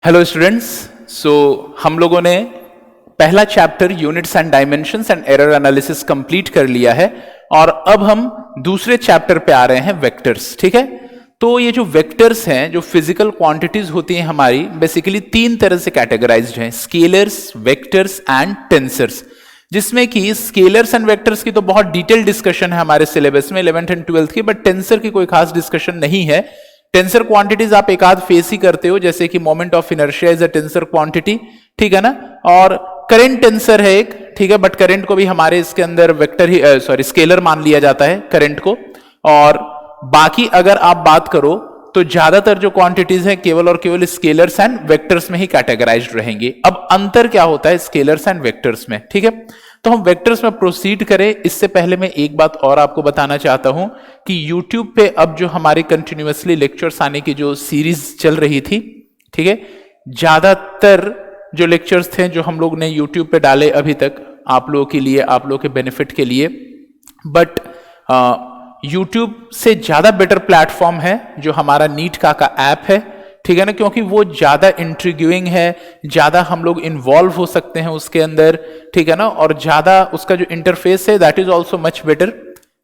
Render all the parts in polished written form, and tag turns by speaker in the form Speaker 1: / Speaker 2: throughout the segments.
Speaker 1: Hello students. हम लोगों ने पहला chapter units and dimensions and error analysis complete कर लिया है और अब हम दूसरे चैप्टर पे आ रहे हैं वेक्टर्स। ठीक है, तो ये जो वेक्टर्स हैं, जो फिजिकल क्वांटिटीज होती हैं हमारी, बेसिकली तीन तरह से कैटेगराइज्ड हैं, स्केलर्स, वेक्टर्स एंड टेंसर्स। जिसमें कि स्केलर्स एंड वेक्टर्स की तो बहुत डिटेल डिस्कशन है हमारे सिलेबस में 11th एंड 12th की, बट टेंसर की कोई खास डिस्कशन नहीं है। टेंसर क्वांटिटीज आप एक आध फेस ही करते हो, जैसे कि moment of inertia is a tensor quantity, ठीक है ना, और करंट टेंसर है एक, ठीक है, बट करंट को भी हमारे इसके अंदर वेक्टर ही स्केलर मान लिया जाता है करंट को। और बाकी अगर आप बात करो तो ज्यादातर जो क्वांटिटीज हैं केवल और केवल स्केलर्स एंड वेक्टर्स में ही कैटेगराइज्ड रहेंगे। अब अंतर क्या होता है स्केलर्स एंड वेक्टर्स में, ठीक है, तो हम वेक्टर्स में प्रोसीड करें इससे पहले मैं एक बात और आपको बताना चाहता हूं कि YouTube पे अब जो हमारे कंटिन्यूअसली लेक्चर्स आने की जो सीरीज चल रही थी, ठीक है, ज्यादातर जो लेक्चर्स थे जो हम लोग ने YouTube पे डाले अभी तक आप लोगों के लिए, आप लोगों के बेनिफिट के लिए, बट YouTube से ज्यादा बेटर प्लेटफॉर्म है जो हमारा नीट का ऐप है, ठीक है ना, क्योंकि वो ज्यादा इंट्रिग्यूइंग है, ज्यादा हम लोग इन्वॉल्व हो सकते हैं उसके अंदर, ठीक है ना, और ज्यादा उसका जो इंटरफेस है that is also much better,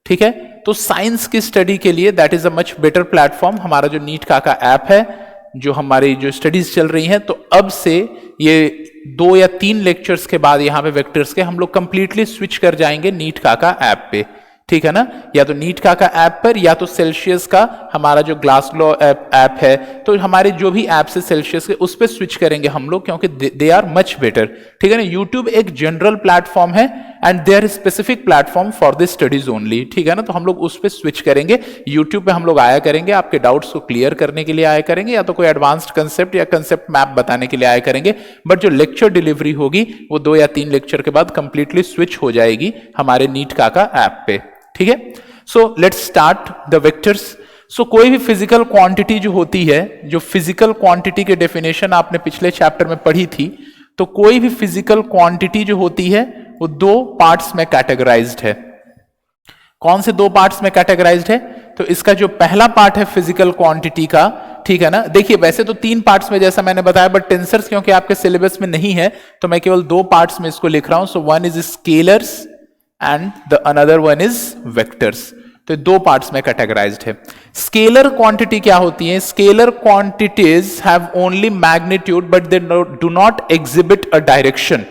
Speaker 1: ठीक है। तो साइंस की स्टडी के लिए that is a much better platform हमारा जो नीट का ऐप है, जो हमारी जो स्टडीज चल रही हैं। तो अब से ये 2 या 3 लेक्चर्स के बाद यहाँ पे वेक्टर्स के हम लोग कंप्लीटली स्विच कर जाएंगे नीट का ऐप पे, ठीक है ना, या तो नीट का ऐप पर या तो सेल्सियस का हमारा जो ग्लासग्लो ऐप है, तो हमारे जो भी ऐप है सेल्सियस के उस पर स्विच करेंगे हम लोग, क्योंकि दे आर मच बेटर, ठीक है ना। यूट्यूब एक जनरल प्लेटफॉर्म है and there specific platform for this studies only, ठीक है ना, तो हम लोग उस पर स्विच करेंगे। यूट्यूब पे हम लोग आया करेंगे आपके डाउट्स को क्लियर करने के लिए आया करेंगे, या तो कोई एडवांस्ड कंसेप्ट या कंसेप्ट मैप बताने के लिए आया करेंगे, बट जो लेक्चर डिलीवरी होगी वो 2 या 3 लेक्चर के बाद कंप्लीटली स्विच हो जाएगी हमारे नीट का ऐप पे, ठीक है। So let's start the vectors. So कोई भी फिजिकल क्वांटिटी जो होती है, जो फिजिकल क्वांटिटी के डेफिनेशन आपने पिछले चैप्टर में पढ़ी थी, तो कोई भी फिजिकल क्वांटिटी जो होती है वो 2 पार्ट्स में कैटेगराइज्ड है। कौन से 2 पार्ट्स में कैटेगराइज्ड है? तो इसका जो पहला पार्ट है फिजिकल क्वांटिटी का, ठीक है ना, देखिए वैसे तो 3 पार्ट्स में जैसा मैंने बताया, बट टेंसर्स क्योंकि आपके सिलेबस में नहीं है तो मैं केवल 2 पार्ट्स में इसको लिख रहा हूं। So one is scalars and the another one is vectors. तो 2 पार्ट्स में कैटेगराइज्ड है। स्केलर क्वांटिटी क्या होती है? Scalar quantities have only magnitude but they do not exhibit a direction.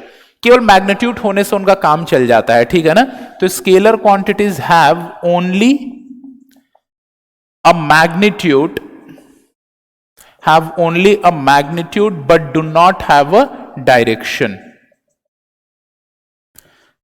Speaker 1: केवल मैग्नीट्यूड होने से उनका काम चल जाता है, ठीक है ना। तो scalar quantities have only a magnitude, have only a magnitude but do not have a direction,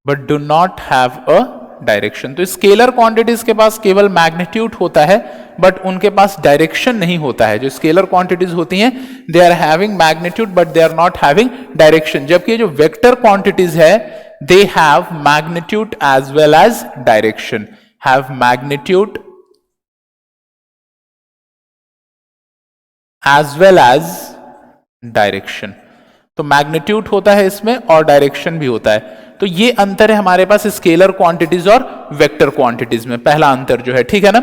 Speaker 1: but do not have a direction. तो स्केलर क्वांटिटीज के पास केवल मैग्नीट्यूड होता है बट उनके पास डायरेक्शन नहीं होता है। जो स्केलर क्वांटिटीज होती हैं they are having magnitude but they are not having direction, जबकि जो वेक्टर क्वांटिटीज है they have magnitude as well as direction, have magnitude as well as direction. तो मैग्नीट्यूड होता है इसमें और डायरेक्शन भी होता है। तो ये अंतर है हमारे पास स्केलर क्वांटिटीज और वेक्टर क्वांटिटीज में, पहला अंतर जो है, ठीक है ना।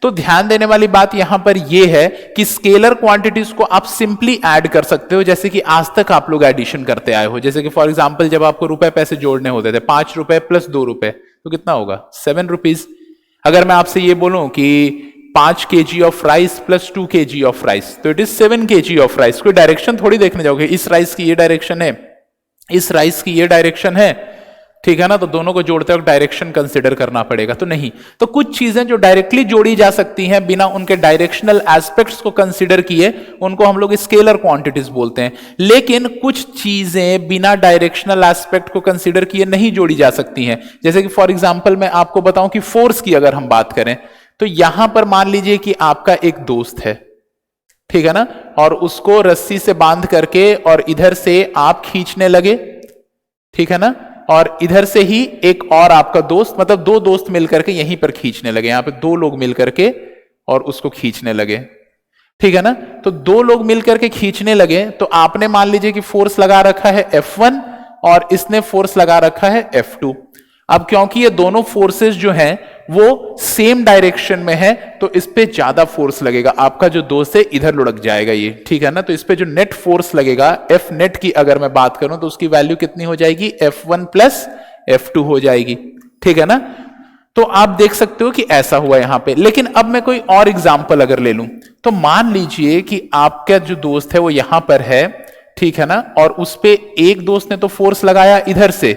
Speaker 1: तो ध्यान देने वाली बात यहां पर यह है कि स्केलर क्वांटिटीज को आप सिंपली ऐड कर सकते हो, जैसे कि आज तक आप लोग एडिशन करते आए हो। जैसे कि फॉर एग्जांपल जब आपको रुपए पैसे जोड़ने होते थे, 5 रुपए प्लस 2 रुपए, तो कितना होगा? 7 रुपीज। अगर मैं आपसे ये बोलूं कि 5 kg of rice plus 2 kg of rice, तो it is 7 kg of rice. कोई डायरेक्शन थोड़ी देखने जाओगे, इस राइस की ये डायरेक्शन है, इस राइस की ये डायरेक्शन है, ठीक है ना, तो दोनों को जोड़ते वक्त डायरेक्शन कंसिडर करना पड़ेगा, तो नहीं। तो कुछ चीजें जो डायरेक्टली जोड़ी जा सकती हैं बिना उनके डायरेक्शनल एस्पेक्ट्स को कंसिडर किए, उनको हम लोग स्केलर क्वांटिटीज बोलते हैं। लेकिन कुछ चीजें बिना डायरेक्शनल एस्पेक्ट को कंसिडर किए नहीं जोड़ी जा सकती हैं। जैसे कि फॉर एग्जाम्पल मैं आपको बताऊं कि फोर्स की अगर हम बात करें, तो यहां पर मान लीजिए कि आपका एक दोस्त है, ठीक है ना, और उसको रस्सी से बांध करके और इधर से आप खींचने लगे, ठीक है ना, और इधर से ही एक और आपका दोस्त, मतलब 2 दोस्त मिलकर के यहीं पर खींचने लगे, यहां पे 2 लोग मिलकर के और उसको खींचने लगे, ठीक है ना। तो 2 लोग मिलकर के खींचने लगे, तो आपने मान लीजिए कि फोर्स लगा रखा है F1 और इसने फोर्स लगा रखा है F2। अब क्योंकि ये दोनों फोर्सेस जो हैं वो सेम डायरेक्शन में है तो इस पे ज्यादा फोर्स लगेगा, आपका जो दोस्त है इधर लुढ़क जाएगा ये, ठीक है ना। तो इस पे जो नेट फोर्स लगेगा एफ नेट की अगर मैं बात करूं तो उसकी वैल्यू कितनी हो जाएगी, F1 प्लस F2 हो जाएगी, ठीक है ना। तो आप देख सकते हो कि ऐसा हुआ यहां पे। लेकिन अब मैं कोई और एग्जांपल अगर ले लूं तो मान लीजिए कि आपका जो दोस्त है वो यहां पर है, ठीक है ना, और उस पे एक दोस्त ने तो फोर्स लगाया इधर से,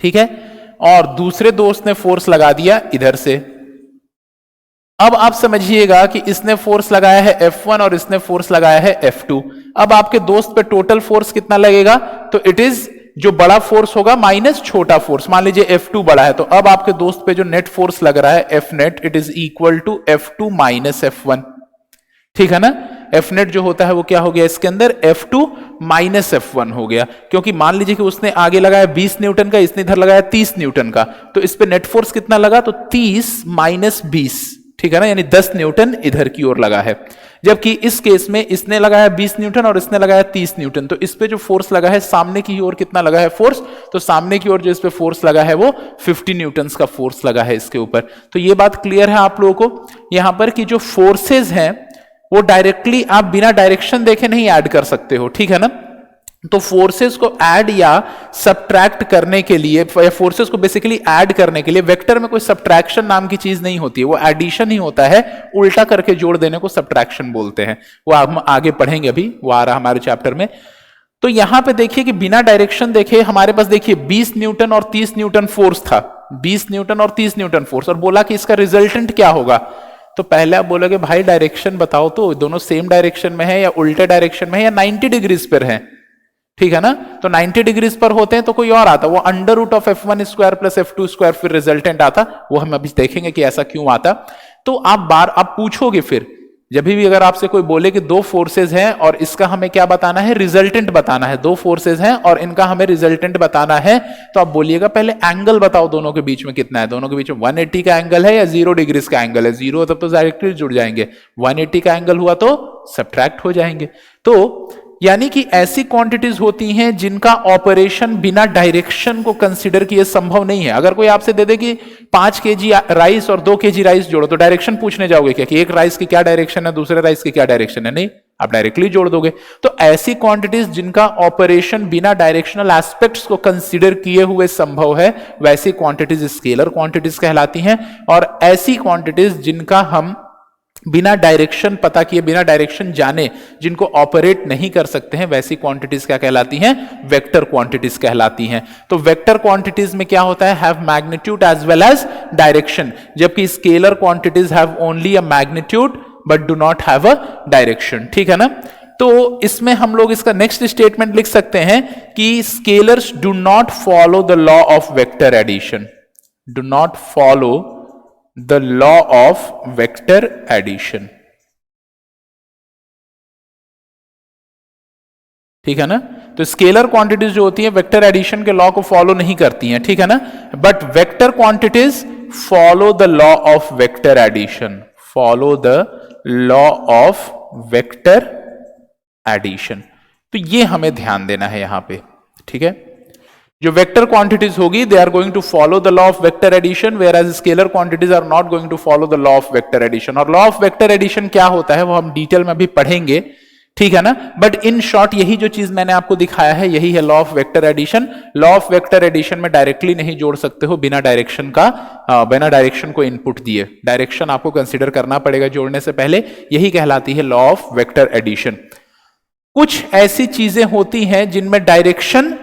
Speaker 1: ठीक है, और दूसरे दोस्त ने फोर्स लगा दिया इधर से। अब आप समझिएगा कि इसने फोर्स लगाया है F1 और इसने फोर्स लगाया है F2। अब आपके दोस्त पे टोटल फोर्स कितना लगेगा, तो इट इज जो बड़ा फोर्स होगा माइनस छोटा फोर्स, मान लीजिए F2 बड़ा है, तो अब आपके दोस्त पे जो नेट फोर्स लग रहा है F net it is equal to F2 minus F1, ठीक है ना। F नेट जो होता है वो क्या हो गया इसके अंदर, F2 माइनस F1 हो गया, क्योंकि मान लीजिए कि उसने आगे लगाया 20 न्यूटन का, इसने इधर लगाया 30 न्यूटन का, तो इस पे नेट फोर्स कितना लगा, तो 30 माइनस 20, ठीक है ना, यानी 10 न्यूटन इधर की ओर लगा है। जबकि इस केस में इसने लगाया 20 न्यूटन और इसने लगाया 30 न्यूटन, तो इस पे जो फोर्स लगा है सामने की ओर कितना लगा है फोर्स, तो सामने की ओर जो इस पे फोर्स लगा है वो 50 न्यूटन का फोर्स लगा है इसके ऊपर। तो ये बात क्लियर है आप लोगों को यहां पर कि जो फोर्सेज हैं वो डायरेक्टली आप बिना डायरेक्शन देखे नहीं ऐड कर सकते हो, ठीक है ना। तो फोर्सेस को ऐड या सब्ट्रैक्ट करने के लिए, फोर्सेस को बेसिकली ऐड करने के लिए वेक्टर में कोई सब्ट्रैक्शन नाम की चीज नहीं होती है, वो एडिशन ही होता है, उल्टा करके जोड़ देने को सब्ट्रैक्शन बोलते हैं। वो हम आगे पढ़ेंगे, अभी वो आ रहा है हमारे चैप्टर में। तो यहां पे देखिए कि बिना डायरेक्शन देखे हमारे पास देखिए 20 न्यूटन और 30 न्यूटन फोर्स था, 20 न्यूटन और 30 न्यूटन फोर्स, और बोला कि इसका रिजल्टेंट क्या होगा। तो पहले आप बोलोगे भाई डायरेक्शन बताओ, तो दोनों सेम डायरेक्शन में है या उल्टे डायरेक्शन में है या 90 डिग्रीज पर है, ठीक है ना। तो 90 डिग्रीज पर होते हैं तो कोई और आता, वो under root of F1 square plus F2 square फिर रिजल्टेंट आता, वो हम अभी देखेंगे कि ऐसा क्यों आता। तो आप पूछोगे फिर जब भी अगर आपसे कोई बोले कि दो फोर्सेज हैं और इसका हमें क्या बताना है, रिजल्टेंट बताना है, दो फोर्सेज हैं और इनका हमें रिजल्टेंट बताना है, तो आप बोलिएगा पहले एंगल बताओ दोनों के बीच में कितना है, दोनों के बीच में 180 का एंगल है या 0 डिग्रीज का एंगल है, 0 तब तो डायरेक्टली जुड़ जाएंगे, 180 का एंगल हुआ तो सब्ट्रैक्ट हो जाएंगे। तो यानी कि ऐसी क्वांटिटीज होती हैं जिनका ऑपरेशन बिना डायरेक्शन को कंसीडर किए संभव नहीं है। अगर कोई आपसे दे दे कि 5 केजी राइस और 2 केजी राइस जोड़ो, तो डायरेक्शन पूछने जाओगे क्या कि एक राइस की क्या डायरेक्शन है, दूसरे राइस की क्या डायरेक्शन है, नहीं, आप डायरेक्टली जोड़ दोगे। तो ऐसी क्वांटिटीज जिनका ऑपरेशन बिना डायरेक्शनल एस्पेक्ट्स को कंसीडर किए हुए संभव है, वैसी क्वांटिटीज स्केलर क्वांटिटीज कहलाती हैं। और ऐसी क्वांटिटीज जिनका हम बिना डायरेक्शन पता किए, बिना डायरेक्शन जाने जिनको ऑपरेट नहीं कर सकते हैं, वैसी क्वांटिटीज क्या कहलाती हैं, वेक्टर क्वांटिटीज कहलाती हैं। तो वेक्टर क्वांटिटीज में क्या होता है, have magnitude as well as direction, जबकि scalar quantities have only a magnitude but do not have a direction, ठीक है ना। तो इसमें हम लोग इसका नेक्स्ट स्टेटमेंट लिख सकते हैं कि scalars do not follow the law of vector addition, do not follow the law of vector addition, ठीक है ना। तो स्केलर क्वांटिटीज जो होती है वेक्टर एडिशन के लॉ को फॉलो नहीं करती हैं, ठीक है ना। But vector quantities follow the law of vector addition, follow the law of vector addition. तो ये हमें ध्यान देना है यहां पे, ठीक है। जो वेक्टर क्वांटिटीज होगी they are going to follow the law of vector addition, whereas scalar quantities are not going to follow the law of vector addition. और लॉ ऑफ वेक्टर एडिशन क्या होता है वो हम डिटेल में भी पढ़ेंगे, ठीक है ना। बट इन शॉर्ट यही जो चीज मैंने आपको दिखाया है यही है law of vector addition. Law of vector addition में डायरेक्टली नहीं जोड़ सकते हो बिना डायरेक्शन का, बिना डायरेक्शन को इनपुट दिए, डायरेक्शन आपको कंसिडर करना पड़ेगा जोड़ने से पहले, यही कहलाती है लॉ ऑफ वेक्टर एडिशन। कुछ ऐसी चीजें होती हैं जिनमें डायरेक्शन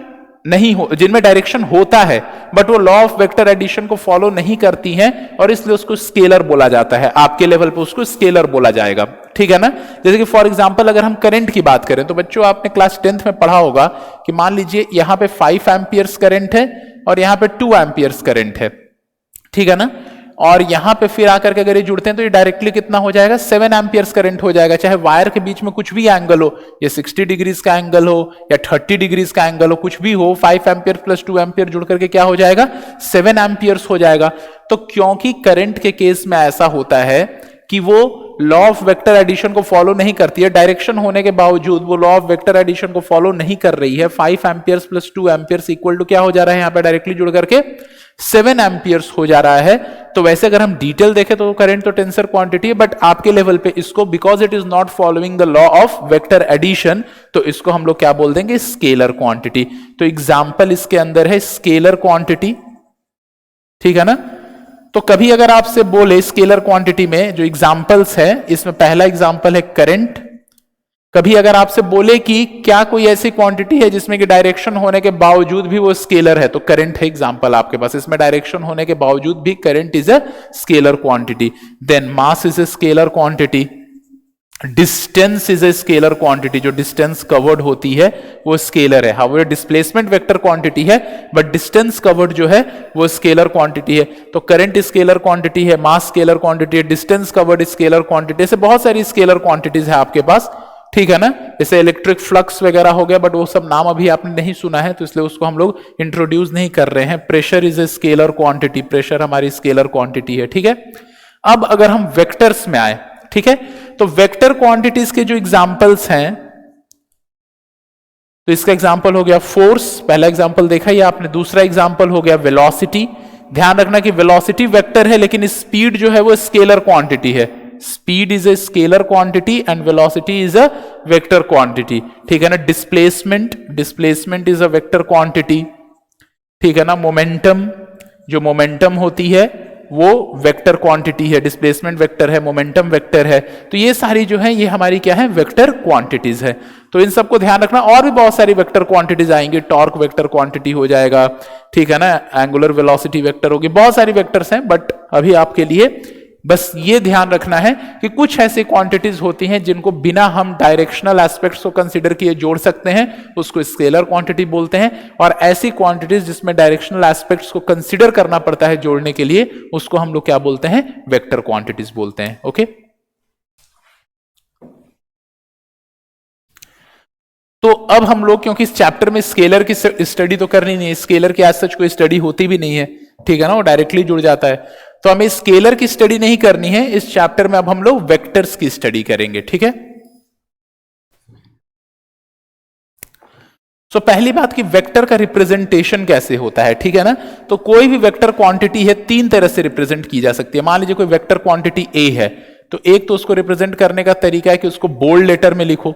Speaker 1: नहीं हो, जिनमें डायरेक्शन होता है बट वो लॉ ऑफ वेक्टर एडिशन को फॉलो नहीं करती हैं और इसलिए उसको स्केलर बोला जाता है, आपके लेवल पे उसको स्केलर बोला जाएगा, ठीक है ना। जैसे कि फॉर एग्जांपल अगर हम करंट की बात करें तो बच्चों आपने क्लास 10th में पढ़ा होगा कि मान लीजिए यहां पे 5 एम्पियर्स करंट है और यहां पे 2 एम्पियर्स करंट है, ठीक है ना। और यहां पे फिर आकर के अगर ये जुड़ते हैं तो ये डायरेक्टली कितना हो जाएगा, 7 एम्पियर्स करंट हो जाएगा। चाहे वायर के बीच में कुछ भी एंगल हो, ये 60 डिग्रीज का एंगल हो या 30 डिग्रीज का एंगल हो, कुछ भी हो, 5 एम्पियर प्लस 2 एम्पियर जुड़ करके क्या हो जाएगा, 7 एम्पियर्स हो जाएगा। तो क्योंकि करंट के केस में ऐसा होता है कि वो लॉ ऑफ वेक्टर एडिशन को फॉलो नहीं करती है, डायरेक्शन होने के बावजूद वो लॉ ऑफ वेक्टर एडिशन को फॉलो नहीं कर रही है, 5 amperes plus 2 amperes equal to क्या हो जा रहा है यहां पे डायरेक्टली जुड़ करके 7 एम्पियर्स हो जा रहा है। तो वैसे अगर हम डिटेल देखें तो करंट तो टेंसर क्वांटिटी है, बट आपके लेवल पे इसको because it is not following the law of vector addition तो इसको हम लोग क्या बोल देंगे, स्केलर क्वांटिटी। तो एग्जाम्पल इसके अंदर है स्केलर क्वांटिटी, ठीक है ना। तो कभी अगर आपसे बोले स्केलर क्वांटिटी में जो एग्जांपल्स है, इसमें पहला एग्जांपल है करंट। कभी अगर आपसे बोले कि क्या कोई ऐसी क्वांटिटी है जिसमें कि डायरेक्शन होने के बावजूद भी वो स्केलर है, तो करंट है एग्जांपल आपके पास, इसमें डायरेक्शन होने के बावजूद भी current is a scalar quantity. Then mass is a scalar quantity, distance is a scalar quantity, जो डिस्टेंस कवर्ड होती है वो स्केलर है। हाउ डिस्प्लेसमेंट वेक्टर क्वांटिटी है बट डिस्टेंस कवर्ड जो है वो स्केलर क्वांटिटी है। तो करंट स्केलर क्वांटिटी है, मास स्केलर क्वांटिटी है, डिस्टेंस कवर्ड स्केलर क्वांटिटी, ऐसे बहुत सारी स्केलर क्वांटिटीज है आपके पास, ठीक है ना। जैसे इलेक्ट्रिक फ्लक्स वगैरह हो गया, बट वो सब नाम अभी आपने नहीं सुना है तो इसलिए उसको हम लोग इंट्रोड्यूस नहीं कर रहे हैं। Pressure is a scalar quantity, pressure हमारी स्केलर क्वांटिटी है, ठीक है। अब अगर हम वेक्टर्स में आए, ठीक है, तो वेक्टर क्वांटिटीज के जो एग्जांपल्स हैं, तो इसका एग्जांपल हो गया फोर्स, पहला एग्जांपल देखा ही आपने। दूसरा एग्जांपल हो गया वेलोसिटी। ध्यान रखना कि वेलोसिटी वेक्टर है लेकिन स्पीड जो है वो स्केलर क्वांटिटी है। Speed is a scalar quantity and velocity is a vector quantity, ठीक है ना। Displacement, displacement is a vector quantity, ठीक है ना। मोमेंटम, जो मोमेंटम होती है वो वेक्टर क्वांटिटी है, डिस्प्लेसमेंट वेक्टर है, मोमेंटम वेक्टर है। तो ये सारी जो है ये हमारी क्या है, वेक्टर क्वांटिटीज है। तो इन सबको ध्यान रखना। और भी बहुत सारी वेक्टर क्वांटिटीज आएंगी, टॉर्क वेक्टर क्वांटिटी हो जाएगा, ठीक है ना, एंगुलर वेलोसिटी वेक्टर होगी, बहुत सारी वेक्टर्स हैं। बट अभी आपके लिए बस ये ध्यान रखना है कि कुछ ऐसी क्वांटिटीज होती हैं जिनको बिना हम डायरेक्शनल एस्पेक्ट्स को कंसीडर किए जोड़ सकते हैं, उसको स्केलर क्वांटिटी बोलते हैं। और ऐसी क्वांटिटीज जिसमें डायरेक्शनल एस्पेक्ट्स को कंसीडर करना पड़ता है जोड़ने के लिए, उसको हम लोग क्या बोलते हैं, वेक्टर क्वांटिटीज बोलते हैं। ओके, तो अब हम लोग, क्योंकि इस चैप्टर में स्केलर की स्टडी तो करनी नहीं है, स्केलर की आज सच कोई स्टडी होती भी नहीं है, ठीक है ना, वो डायरेक्टली जुड़ जाता है। तो हमें स्केलर की स्टडी नहीं करनी है इस चैप्टर में। अब हम लोग वेक्टर्स की स्टडी करेंगे, ठीक है। तो पहली बात कि वेक्टर का रिप्रेजेंटेशन कैसे होता है, ठीक है ना। तो कोई भी वेक्टर क्वांटिटी है, तीन तरह से रिप्रेजेंट की जा सकती है। मान लीजिए कोई वेक्टर क्वांटिटी ए है, तो एक तो उसको रिप्रेजेंट करने का तरीका है कि उसको बोल्ड लेटर में लिखो,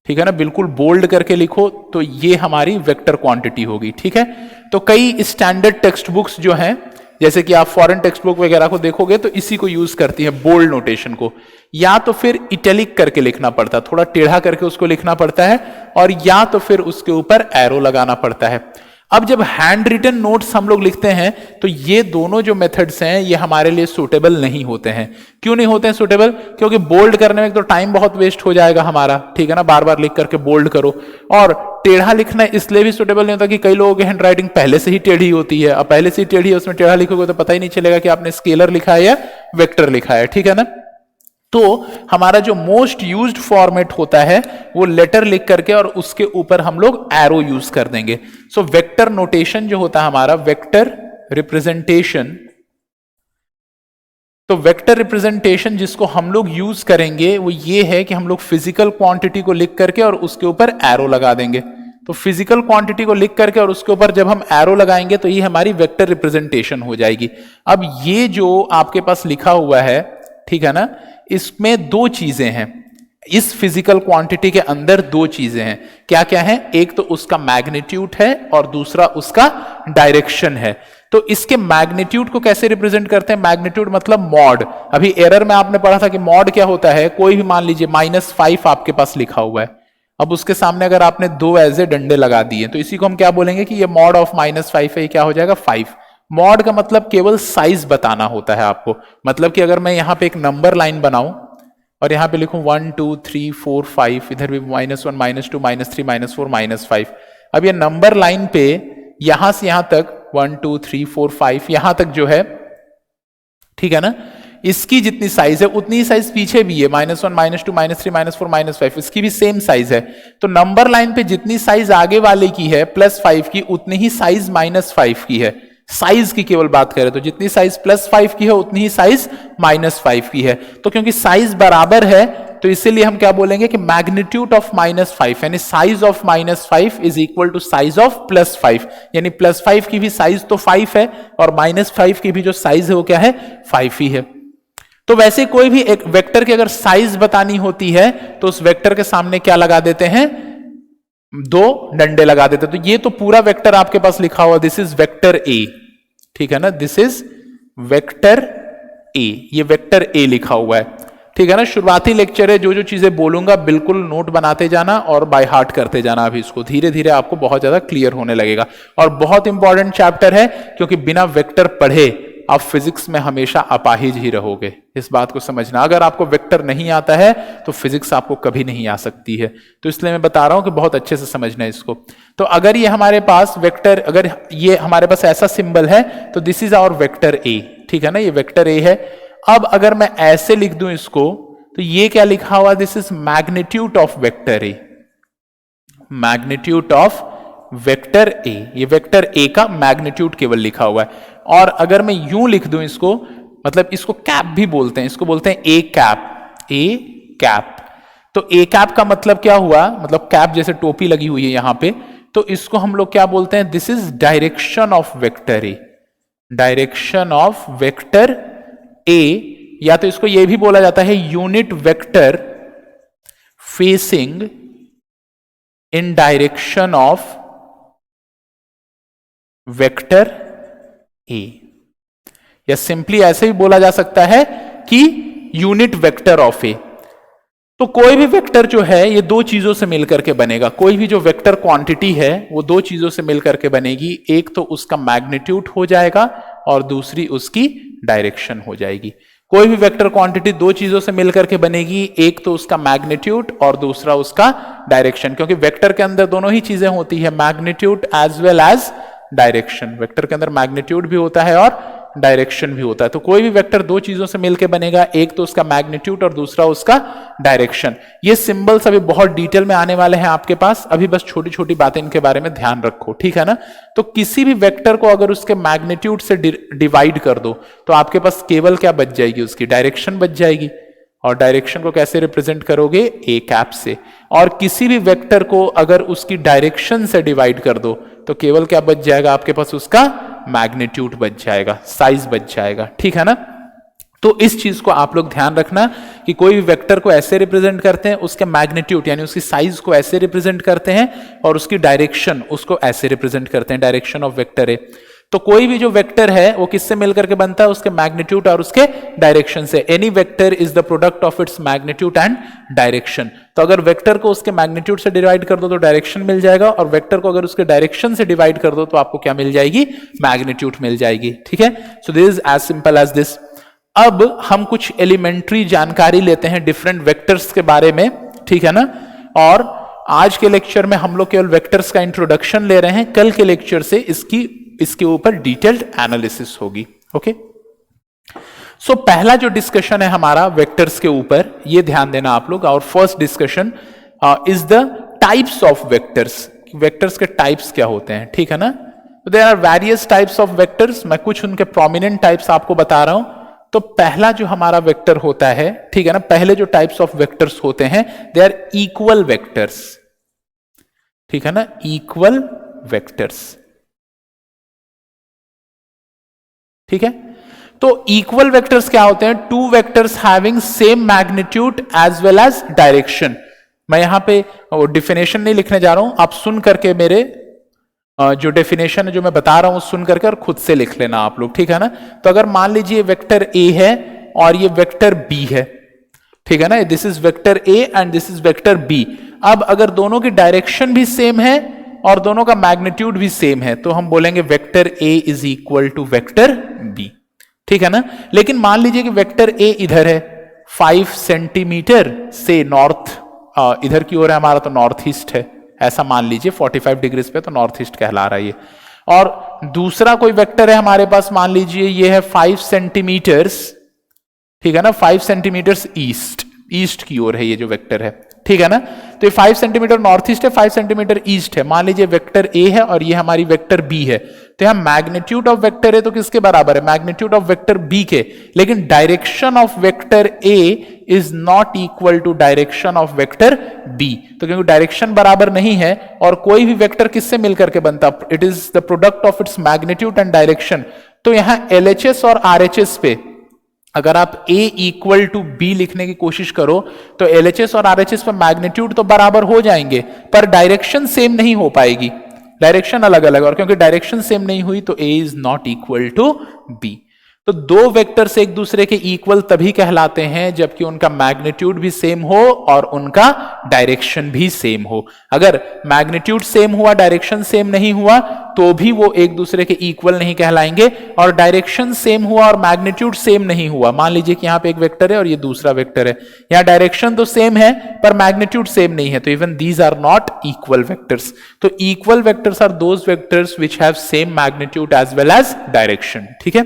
Speaker 1: ठीक है ना, बिल्कुल बोल्ड करके लिखो, तो ये हमारी वेक्टर क्वांटिटी होगी, ठीक है। तो कई स्टैंडर्ड टेक्स्ट बुक्स जो हैं, जैसे कि आप फॉरेन टेक्स्ट बुक वगैरह को देखोगे तो इसी को यूज करती है, बोल्ड नोटेशन को। या तो फिर इटैलिक करके लिखना पड़ता है, थोड़ा टेढ़ा करके उसको लिखना पड़ता है, और या तो फिर उसके ऊपर एरो लगाना पड़ता है। अब जब हैंड रिटन नोट्स हम लोग लिखते हैं तो ये दोनों जो मेथड्स हैं ये हमारे लिए सूटेबल नहीं होते हैं। क्यों नहीं होते हैं सूटेबल? क्योंकि बोल्ड करने में तो टाइम बहुत वेस्ट हो जाएगा हमारा, ठीक है ना, बार बार लिख करके बोल्ड करो। और टेढ़ा लिखना इसलिए भी सूटेबल नहीं होता कि कई लोगों की हैंड राइटिंग पहले से ही टेढ़ी होती है, अब पहले से ही टेढ़ी है, उसमें टेढ़ा लिखोगे तो पता ही नहीं चलेगा कि आपने स्केलर लिखा है या वेक्टर लिखा है, ठीक है ना। तो हमारा जो मोस्ट यूज्ड फॉर्मेट होता है वो लेटर लिख करके और उसके ऊपर हम लोग एरो यूज कर देंगे। सो वेक्टर नोटेशन जो होता है हमारा, वेक्टर रिप्रेजेंटेशन, तो वेक्टर रिप्रेजेंटेशन जिसको हम लोग यूज करेंगे वो ये है कि हम लोग फिजिकल क्वांटिटी को लिख करके और उसके ऊपर एरो लगा देंगे। तो फिजिकल क्वांटिटी को लिख करके और उसके ऊपर जब हम एरो लगाएंगे तो ये हमारी वेक्टर रिप्रेजेंटेशन हो जाएगी। अब ये जो आपके पास लिखा हुआ है, ठीक है ना, इसमें दो चीजें हैं, इस फिजिकल क्वांटिटी के अंदर दो चीजें हैं। क्या क्या है? एक तो उसका मैग्नीट्यूड है और दूसरा उसका डायरेक्शन है। तो इसके मैग्नीट्यूड को कैसे रिप्रेजेंट करते हैं? मैग्नीट्यूड मतलब मॉड। अभी एरर में आपने पढ़ा था कि मॉड क्या होता है, कोई भी मान लीजिए -5 आपके पास लिखा हुआ है, अब उसके सामने अगर आपने दो ऐसे डंडे लगा दिए तो इसी को हम क्या बोलेंगे कि ये मॉड ऑफ -5 है, ये क्या हो जाएगा 5। मॉड का मतलब केवल साइज बताना होता है आपको। मतलब कि अगर मैं यहां पे एक नंबर लाइन बनाऊं और यहां पे लिखूं 1 2 3 4 5, इधर भी -1 -2 -3 -4 -5, अब ये नंबर लाइन पे यहां से यहां तक 1 2 3 4 5 यहां तक जो है, ठीक है ना, इसकी जितनी साइज है उतनी ही साइज पीछे भी है, -1 -2 -3 -4 -5, इसकी भी सेम साइज है। तो नंबर लाइन पे जितनी साइज आगे वाले की है +5 की, उतनी ही साइज -5 की है। साइज की केवल बात करें तो जितनी साइज +5 की है उतनी ही साइज -5 की है। तो क्योंकि साइज बराबर है तो इसीलिए हम क्या बोलेंगे कि मैग्नीट्यूड ऑफ -5 यानी size of -5 is equal to size of +5, यानी +5 की भी साइज तो 5 है और -5 की भी जो साइज है वो क्या है 5 ही है। तो वैसे कोई भी एक वेक्टर की अगर साइज बतानी होती है तो उस वेक्टर के सामने क्या लगा देते हैं, 2 डंडे लगा देते। तो ये तो पूरा वेक्टर आपके पास लिखा हुआ, दिस इज वेक्टर ए, ठीक है ना, दिस इज वेक्टर ए, ये वेक्टर ए लिखा हुआ है, ठीक है ना। शुरुआती लेक्चर है, जो जो चीजें बोलूंगा बिल्कुल नोट बनाते जाना और बाय हार्ट करते जाना। अभी इसको धीरे धीरे आपको बहुत ज्यादा क्लियर होने लगेगा और बहुत इंपॉर्टेंट चैप्टर है क्योंकि बिना वेक्टर पढ़े आप फिजिक्स में हमेशा अपाहिज ही रहोगे। इस बात को समझना, अगर आपको वेक्टर नहीं आता है तो फिजिक्स आपको कभी नहीं आ सकती है। तो इसलिए मैं बता रहा हूं कि बहुत अच्छे से समझना है इसको। तो अगर ये हमारे पास वेक्टर, अगर ये हमारे पास ऐसा सिंबल है तो this is our vector A, ठीक है ना, ये वेक्टर ए है। अब अगर मैं ऐसे लिख दूं इसको तो ये क्या लिखा हुआ, this is magnitude of vector A, magnitude of vector ए, ये वेक्टर ए का मैग्नीट्यूड केवल लिखा हुआ है। और अगर मैं यूं लिख दूं इसको, मतलब इसको कैप भी बोलते हैं, इसको बोलते हैं ए कैप, ए कैप। तो ए कैप का मतलब क्या हुआ, मतलब कैप जैसे टोपी लगी हुई है यहां पे, तो इसको हम लोग क्या बोलते हैं, this is direction of vector A, direction of vector ए, या तो इसको यह भी बोला जाता है unit vector facing in direction of vector ए, या सिंपली ऐसे भी बोला जा सकता है कि यूनिट वेक्टर ऑफ ए। तो कोई भी वेक्टर जो है ये 2 चीजों से मिलकर के बनेगा, कोई भी जो वेक्टर क्वांटिटी है वो 2 चीजों से मिलकर के बनेगी, एक तो उसका मैग्नीट्यूड हो जाएगा और दूसरी उसकी डायरेक्शन हो जाएगी। कोई भी वेक्टर क्वांटिटी 2 चीजों से मिलकर के बनेगी, एक तो उसका मैग्नीट्यूड और दूसरा उसका डायरेक्शन, क्योंकि वेक्टर के अंदर दोनों ही चीजें होती है, magnitude as well as direction. Vector के अंदर मैग्नीट्यूड भी होता है और डायरेक्शन भी होता है। तो कोई भी वेक्टर 2 चीजों से मिलकर बनेगा, एक तो उसका मैग्नीट्यूड और दूसरा उसका डायरेक्शन। ये सिंबल्स अभी बहुत डिटेल में आने वाले हैं आपके पास, अभी बस छोटी छोटी बातें इनके बारे में ध्यान रखो, ठीक है ना। तो किसी भी वेक्टर को अगर उसके मैग्नीट्यूड से डिवाइड कर दो तो आपके पास केवल क्या बच जाएगी, उसकी डायरेक्शन बच जाएगी। और डायरेक्शन को कैसे रिप्रेजेंट करोगे, ए कैप से। और किसी भी वेक्टर को अगर उसकी डायरेक्शन से डिवाइड कर दो तो केवल क्या बच जाएगा आपके पास, उसका मैग्नीट्यूड बच जाएगा, साइज बच जाएगा, ठीक है ना। तो इस चीज को आप लोग ध्यान रखना कि कोई भी वेक्टर को ऐसे रिप्रेजेंट करते हैं, उसके मैग्नीट्यूड यानी उसकी साइज को ऐसे रिप्रेजेंट करते हैं और उसकी डायरेक्शन उसको ऐसे रिप्रेजेंट करते हैं, डायरेक्शन ऑफ वेक्टर है। तो कोई भी जो वेक्टर है वो किससे मिलकर के बनता है, उसके मैग्नीट्यूड और उसके डायरेक्शन से। Any vector is the product of its magnitude and direction. तो अगर वेक्टर को उसके मैग्नीट्यूड से डिवाइड कर दो तो डायरेक्शन मिल जाएगा, और वेक्टर को अगर उसके डायरेक्शन से डिवाइड कर दो तो आपको क्या मिल जाएगी, मैग्नीट्यूड मिल जाएगी, ठीक है। So this is as simple as this. अब हम कुछ एलिमेंट्री जानकारी लेते हैं डिफरेंट वेक्टर्स के बारे में, ठीक है ना। और आज के लेक्चर में हम लोग केवल वेक्टर्स का इंट्रोडक्शन ले रहे हैं, कल के लेक्चर से इसके ऊपर डिटेल्ड एनालिसिस होगी, ओके। सो पहला जो डिस्कशन है हमारा वेक्टर्स के ऊपर, ये ध्यान देना आप लोग। और first discussion is the types of vectors. Vectors के टाइप्स क्या होते हैं, ठीक है ना। There are various types of vectors, मैं कुछ उनके प्रोमिनेंट टाइप्स आपको बता रहा हूं। तो पहला जो हमारा वेक्टर होता है, ठीक है ना, पहले जो टाइप्स ऑफ वेक्टर्स होते हैं दे आर इक्वल वेक्टर्स, ठीक है ना, इक्वल वेक्टर्स, ठीक है। तो इक्वल वेक्टर्स क्या होते हैं, 2 vectors having same magnitude as well as direction. मैं यहां पे डिफिनेशन नहीं लिखने जा रहा हूं, आप सुन करके मेरे जो डेफिनेशन है जो मैं बता रहा हूं सुन करके और खुद से लिख लेना आप लोग, ठीक है ना। तो अगर मान लीजिए वेक्टर ए है और ये वेक्टर बी है, ठीक है ना, this is vector A and this is vector B. अब अगर दोनों की डायरेक्शन भी सेम है और दोनों का मैग्नीट्यूड भी सेम है तो हम बोलेंगे vector A is equal to vector B, ठीक है ना। लेकिन मान लीजिए कि वेक्टर ए इधर है 5 सेंटीमीटर से नॉर्थ, इधर की ओर है हमारा तो नॉर्थ ईस्ट है, ऐसा मान लीजिए 45 डिग्रीज पे तो नॉर्थ ईस्ट कहला रहा है ये। और दूसरा कोई वेक्टर है हमारे पास, मान लीजिए ये है 5 सेंटीमीटर्स, ठीक है ना, 5 सेंटीमीटर्स ईस्ट, ईस्ट की ओर है ये जो वेक्टर है, ठीक है ना। तो ये 5 सेंटीमीटर नॉर्थ ईस्ट है, 5 सेंटीमीटर ईस्ट है। मान लीजिए वेक्टर ए है और ये हमारी वेक्टर बी है। तो यहां मैग्नीट्यूड ऑफ वेक्टर ए तो किसके बराबर है, मैग्नीट्यूड ऑफ वेक्टर बी के, लेकिन direction of vector A is not equal to direction of vector B. तो क्योंकि डायरेक्शन बराबर नहीं है और कोई भी वेक्टर किससे मिलकर के बनता, it is the product of its magnitude and direction. तो यहां एलएचएस और आरएचएस पे अगर आप A इक्वल टू बी लिखने की कोशिश करो तो LHS और RHS पर मैग्नीट्यूड तो बराबर हो जाएंगे पर डायरेक्शन सेम नहीं हो पाएगी, डायरेक्शन अलग अलग, और क्योंकि डायरेक्शन सेम नहीं हुई तो A is not equal to B। तो दो वेक्टर्स एक दूसरे के इक्वल तभी कहलाते हैं जबकि उनका मैग्नीट्यूड भी सेम हो और उनका डायरेक्शन भी सेम हो। अगर मैग्नीट्यूड सेम हुआ डायरेक्शन सेम नहीं हुआ तो भी वो एक दूसरे के इक्वल नहीं कहलाएंगे, और डायरेक्शन सेम हुआ और मैग्नीट्यूड सेम नहीं हुआ, मान लीजिए कि यहां पे एक वेक्टर है और ये दूसरा वेक्टर है, यहां डायरेक्शन तो सेम है पर मैग्नीट्यूड सेम नहीं है, तो even these are not equal vectors. तो equal vectors are those vectors which have same magnitude as well as direction. ठीक है,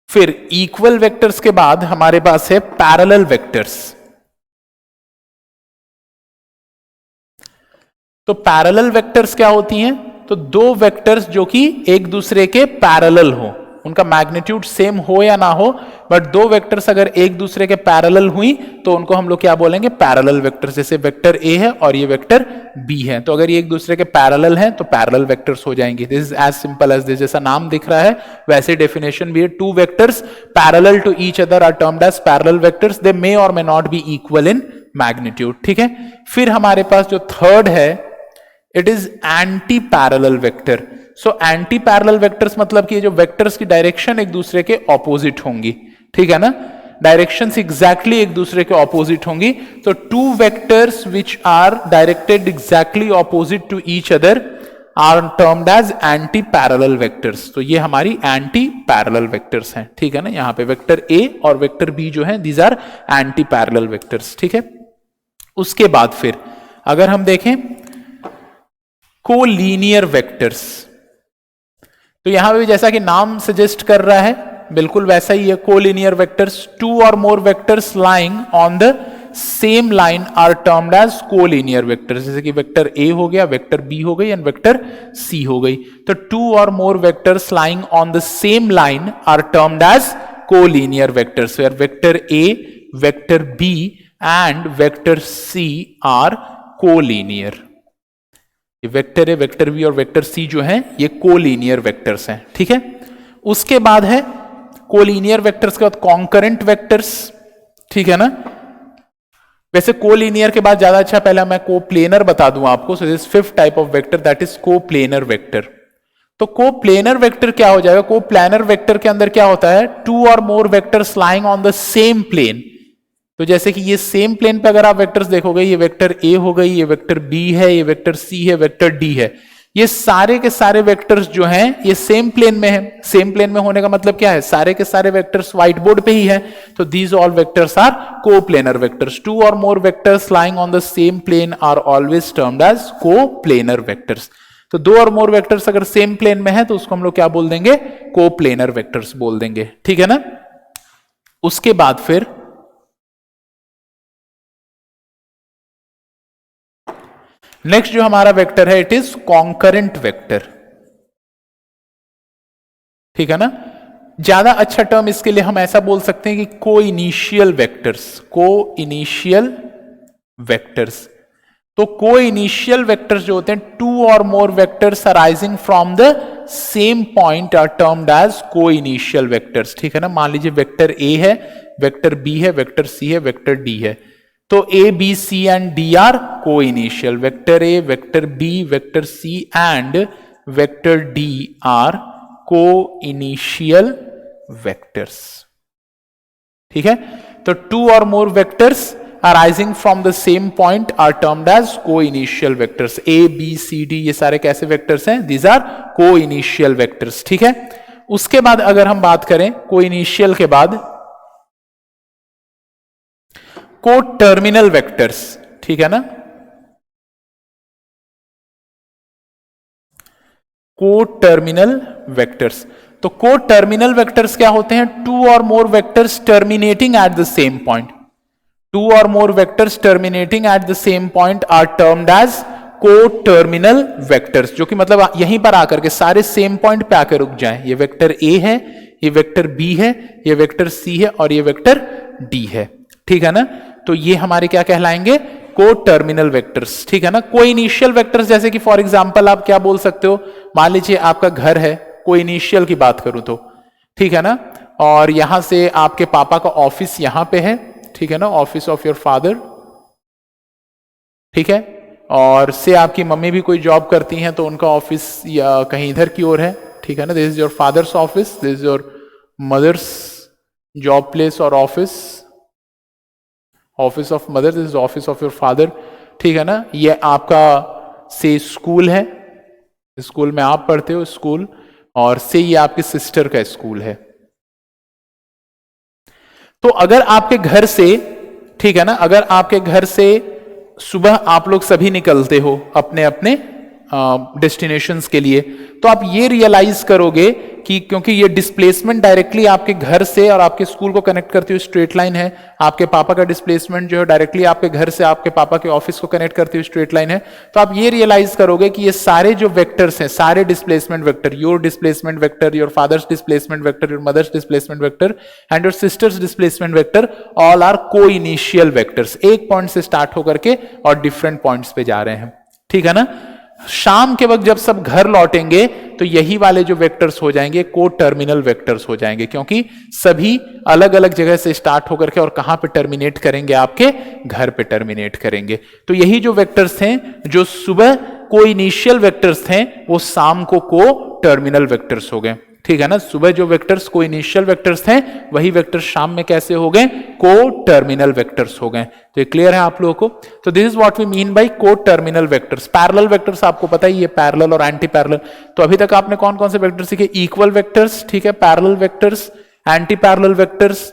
Speaker 1: फिर इक्वल वेक्टर्स के बाद हमारे पास है पैरेलल वेक्टर्स। तो पैरेलल वेक्टर्स क्या होती हैं, तो दो वेक्टर्स जो कि एक दूसरे के पैरेलल हो, उनका मैग्नीट्यूड सेम हो या ना हो, बट दो वेक्टर्स अगर एक दूसरे के पैरेलल हुई तो उनको हम लोग क्या बोलेंगे, पैरेलल वेक्टर्स। जैसे वेक्टर ए है और ये वेक्टर बी है, तो अगर ये एक दूसरे के पैरेलल हैं तो पैरेलल वेक्टर्स हो जाएंगे। This is as simple as this, जैसा नाम दिख रहा है वैसे डेफिनेशन भी है। Two vectors parallel to each other are termed as parallel vectors, they may or may not be equal in magnitude. ठीक है, फिर हमारे पास जो थर्ड है it is anti parallel vector. So anti parallel vectors मतलब कि जो वेक्टर्स की डायरेक्शन एक दूसरे के ऑपोजिट होंगी, ठीक है ना, डायरेक्शंस एग्जैक्टली एक दूसरे के ऑपोजिट होंगी। तो two vectors which are directed exactly opposite to each other are termed as anti parallel vectors. तो ये हमारी एंटी पैरेलल वेक्टर्स हैं। ठीक है ना, यहां पे वेक्टर ए और वेक्टर बी जो है these are anti parallel vectors. ठीक है, उसके बाद फिर अगर हम देखें कोलीनियर वेक्टर्स, तो यहां पे जैसा कि नाम सजेस्ट कर रहा है बिल्कुल वैसा ही है, collinear vectors. Two or more vectors lying on the same line are termed as collinear vectors. जैसे कि वेक्टर ए हो गया, वेक्टर बी हो गई एंड वेक्टर सी हो गई। तो two or more vectors lying on the same line are termed as collinear vectors, where vector A, vector B and vector C are collinear. ये वेक्टर है, vector B और vector C जो है ये collinear vectors हैं। ठीक है, उसके बाद है कोलीनियर वेक्टर्स के बाद कॉन्करेंट वेक्टर्स। ठीक है ना, वैसे कोलीनियर के बाद ज्यादा अच्छा पहले मैं कोप्लेनर बता दूं आपको। So this fifth type of vector that is coplanar vector. तो कोप्लेनर वेक्टर क्या हो जाएगा, कोप्लेनर वेक्टर के अंदर क्या होता है, two or more vectors lying on the same plane. तो जैसे कि ये सेम प्लेन पे अगर आप वेक्टर्स देखोगे, ये वेक्टर ए हो गई, ये वेक्टर बी है, ये वेक्टर सी है, वेक्टर डी है, ये सारे के सारे वेक्टर्स जो हैं ये सेम प्लेन में है। सेम प्लेन में होने का मतलब क्या है, सारे के सारे वेक्टर्स व्हाइट बोर्ड पे ही है। तो these all vectors are coplanar vectors. Two or more vectors lying on the same plane are always termed as coplanar vectors. तो दो और मोर वेक्टर्स अगर सेम प्लेन में है तो उसको हम लोग क्या बोल देंगे, कोप्लेनर वेक्टर्स बोल देंगे। ठीक है ना, उसके बाद फिर नेक्स्ट जो हमारा वेक्टर है इट इज कॉन्करेंट वेक्टर। ठीक है ना, ज्यादा अच्छा टर्म इसके लिए हम ऐसा बोल सकते हैं कि कोइनिशियल वेक्टर्स, कोइनिशियल वेक्टर्स। तो कोइनिशियल वेक्टर्स जो होते हैं, two or more vectors arising from the same point are termed as coinitial vectors. ठीक है ना, मान लीजिए वेक्टर ए है, वेक्टर बी है, वेक्टर सी है, वेक्टर डी है, तो A B C and D are coinitial. Vector A, vector B, vector C and vector D are coinitial vectors. ठीक है, तो two or more vectors arising from the same point are termed as को initial vectors. A B C D ये सारे कैसे vectors हैं, these are coinitial vectors. ठीक है, उसके बाद अगर हम बात करें को इनिशियल के बाद को टर्मिनल वेक्टर्स। ठीक है ना, को टर्मिनल वेक्टर्स। तो को टर्मिनल वेक्टर्स क्या होते हैं? Two or more vectors terminating at the same point. Two or more vectors terminating at the same point are termed as coterminal vectors, जो कि मतलब यहीं पर आकर के सारे सेम पॉइंट पे आकर रुक जाएं। ये वेक्टर ए है, ये वेक्टर बी है, ये वेक्टर सी है और ये वेक्टर डी है, ठीक है ना। तो ये हमारे क्या कहलाएंगे? को टर्मिनल वेक्टर्स, ठीक है ना। कोई इनिशियल वेक्टर्स, जैसे कि फॉर एग्जांपल आप क्या बोल सकते हो, मान लीजिए आपका घर है, कोई इनिशियल की बात करूं तो, ठीक है ना, और यहां से आपके पापा का ऑफिस यहां पे है, ठीक है ना, ऑफिस ऑफ योर फादर, ठीक है, और से आपकी मम्मी भी कोई जॉब करती हैं तो उनका ऑफिस या कहीं इधर की ओर है, ठीक है ना। This is your father's office, this is your mother's job place or office, office of mother, this is office of your father, ठीक है ना। ये आपका से स्कूल है, स्कूल में आप पढ़ते हो स्कूल, और से ये आपकी सिस्टर का स्कूल है। तो अगर आपके घर से, ठीक है ना, अगर आपके घर से सुबह आप लोग सभी निकलते हो अपने अपने डेस्टिनेशंस के लिए, तो आप ये रियलाइज करोगे कि क्योंकि ये डिस्प्लेसमेंट डायरेक्टली आपके घर से और आपके स्कूल को कनेक्ट करती हुई स्ट्रेट लाइन है, आपके पापा का डिस्प्लेसमेंट जो है डायरेक्टली आपके घर से आपके पापा के ऑफिस को कनेक्ट करती हुई स्ट्रेट लाइन है, तो आप ये रियलाइज करोगे कि ये सारे जो वेक्टर्स हैं, सारे displacement vector, your displacement vector, your father's displacement vector, your mother's displacement vector and your sister's displacement vector, all are coinitial vectors. एक पॉइंट से स्टार्ट होकर के और डिफरेंट पॉइंट्स पे जा रहे हैं, ठीक है ना। शाम के वक्त जब सब घर लौटेंगे तो यही वाले जो वेक्टर्स हो जाएंगे को टर्मिनल वेक्टर्स हो जाएंगे, क्योंकि सभी अलग अलग जगह से स्टार्ट होकर के और कहां पे टर्मिनेट करेंगे? आपके घर पे टर्मिनेट करेंगे। तो यही जो वेक्टर्स थे, जो सुबह को इनिशियल वेक्टर्स थे, वो शाम को टर्मिनल वेक्टर्स हो गए, ठीक है ना। सुबह जो वेक्टर्स को इनिशियल वेक्टर्स थे, वही वेक्टर्स शाम में कैसे हो गए? को टर्मिनल वेक्टर्स हो गए। तो ये क्लियर है आप लोगों को? तो this is what we mean by coterminal vectors. Parallel vectors आपको पता ही है, पैरेलल और एंटी पैरेलल। तो अभी तक आपने कौन कौन से वेक्टर सीखे? इक्वल वेक्टर्स, ठीक है, parallel vectors, anti parallel vectors,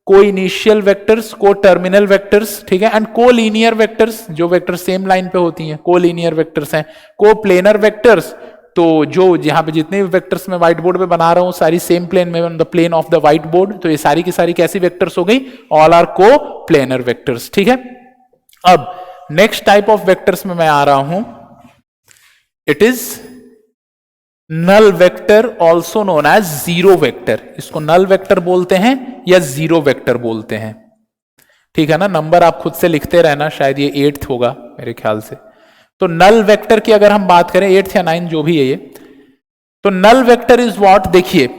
Speaker 1: को इनिशियल वेक्टर्स, को टर्मिनल वेक्टर्स, ठीक है, एंड को लीनियर वेक्टर्स, जो वेक्टर सेम लाइन पे होती हैं, को लीनियर वेक्टर्स हैं। को प्लेनर वेक्टर्स, तो जो यहां पे जितने भी वेक्टर्स मैं व्हाइट बोर्ड पे बना रहा हूं, सारी सेम प्लेन में, on the plane of the whiteboard, तो ये सारी की सारी कैसी वेक्टर्स हो गई? All are coplanar vectors, ठीक है। अब नेक्स्ट टाइप ऑफ वेक्टर्स में मैं आ रहा हूं, it is null vector, also known as zero vector. इसको नल वेक्टर बोलते हैं या जीरो वेक्टर बोलते हैं, ठीक है ना। नंबर आप खुद से लिखते रहना, शायद ये 8th होगा मेरे ख्याल से। तो नल वेक्टर की अगर हम बात करें, 8th या 9th जो भी है ये, तो नल वेक्टर इज व्हाट? देखिए,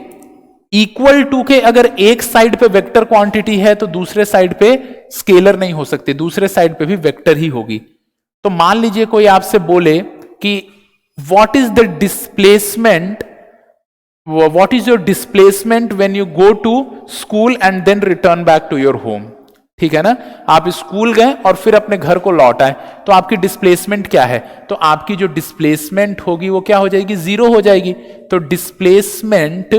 Speaker 1: इक्वल टू के अगर एक साइड पे वेक्टर क्वांटिटी है तो दूसरे साइड पे स्केलर नहीं हो सकती, दूसरे साइड पे भी वेक्टर ही होगी। तो मान लीजिए कोई आपसे बोले कि what is the displacement, what is your displacement when you go to school and then return back to your home, ठीक है ना। आप स्कूल गए और फिर अपने घर को लौट आए, तो आपकी डिस्प्लेसमेंट क्या है? तो आपकी जो डिस्प्लेसमेंट होगी वो क्या हो जाएगी? जीरो हो जाएगी। तो displacement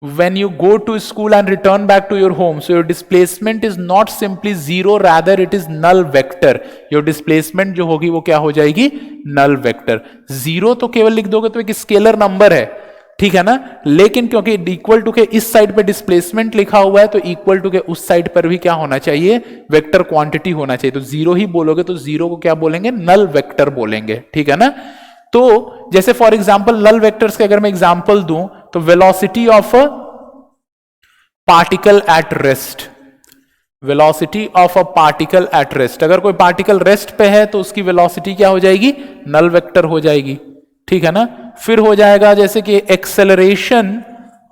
Speaker 1: when you go to school and return back to your home, so your displacement is not simply zero, rather it is null vector. your displacement जो होगी वो क्या हो जाएगी? null vector. जीरो तो केवल लिख दोगे तो एक स्केलर नंबर है, ठीक है ना, लेकिन क्योंकि इक्वल टू के इस साइड पे डिस्प्लेसमेंट लिखा हुआ है, तो इक्वल टू के उस साइड पर भी क्या होना चाहिए? वेक्टर क्वांटिटी होना चाहिए। तो जीरो ही बोलोगे तो जीरो को क्या बोलेंगे? नल वेक्टर बोलेंगे, ठीक है ना। तो जैसे फॉर एग्जांपल नल वेक्टर्स के अगर मैं एग्जांपल दूं, तो velocity of a particle at rest, velocity of a particle at rest, अगर कोई पार्टिकल रेस्ट पे है तो उसकी वेलोसिटी क्या हो जाएगी? नल वेक्टर हो जाएगी, ठीक है ना। फिर हो जाएगा जैसे कि acceleration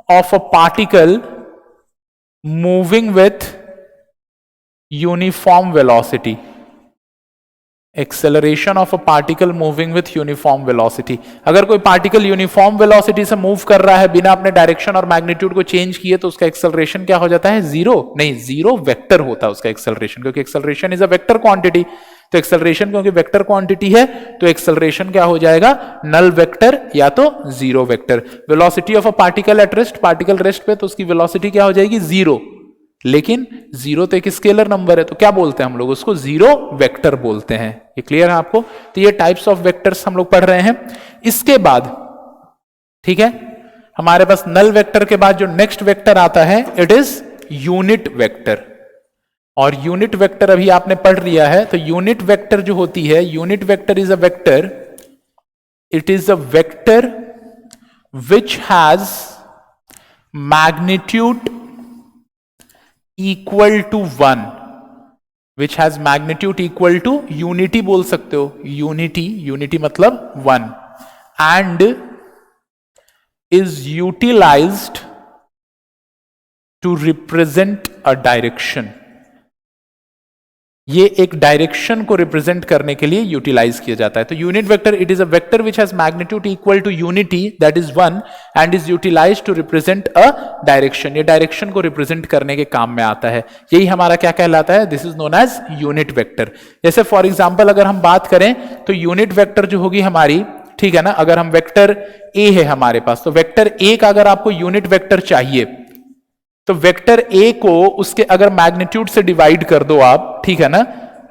Speaker 1: of a particle moving with uniform velocity, acceleration of a particle moving with uniform velocity. अगर कोई पार्टिकल यूनिफॉर्म वेलोसिटी से मूव कर रहा है बिना अपने डायरेक्शन और मैग्नीट्यूड को चेंज किए, तो उसका एक्सेलरेशन क्या हो जाता है? जीरो नहीं, जीरो वेक्टर होता है उसका एक्सेलरेशन, क्योंकि acceleration is a vector quantity. तो एक्सेलरेशन क्योंकि वेक्टर क्वांटिटी है, तो एक्सेलरेशन क्या हो जाएगा? नल वेक्टर या तो zero vector. Velocity of a particle at rest, particle rest पे, तो उसकी वेलोसिटी क्या हो जाएगी? जीरो। लेकिन जीरो तो एक स्केलर नंबर है, तो क्या बोलते हैं हम लोग? उसको जीरो वेक्टर बोलते हैं। ये क्लियर है आपको? तो ये टाइप्स ऑफ वेक्टर्स हम लोग पढ़ रहे हैं। इसके बाद, ठीक है, हमारे पास नल वेक्टर के बाद जो नेक्स्ट वेक्टर आता है इट इज यूनिट वेक्टर। और यूनिट वेक्टर अभी आपने पढ़ लिया है, तो यूनिट वेक्टर जो होती है, unit vector is a vector, it is a vector which has magnitude equal to 1, which has magnitude equal to, unity बोल सकते हो, यूनिटी मतलब 1, and is utilized to represent a direction. ये एक डायरेक्शन को रिप्रेजेंट करने के लिए यूटिलाइज किया जाता है। तो unit vector it is a vector which has magnitude equal to unity that is 1 and is utilized to represent a direction. ये डायरेक्शन को रिप्रेजेंट करने के काम में आता है, यही हमारा क्या कहलाता है, this is known as unit vector. जैसे फॉर एग्जांपल अगर हम बात करें तो यूनिट वेक्टर जो होगी हमारी, ठीक है ना, अगर हम वेक्टर ए है हमारे पास, तो वेक्टर ए का अगर आपको यूनिट वेक्टर चाहिए तो वेक्टर ए को उसके अगर मैग्नीट्यूड से डिवाइड कर दो आप, ठीक है ना,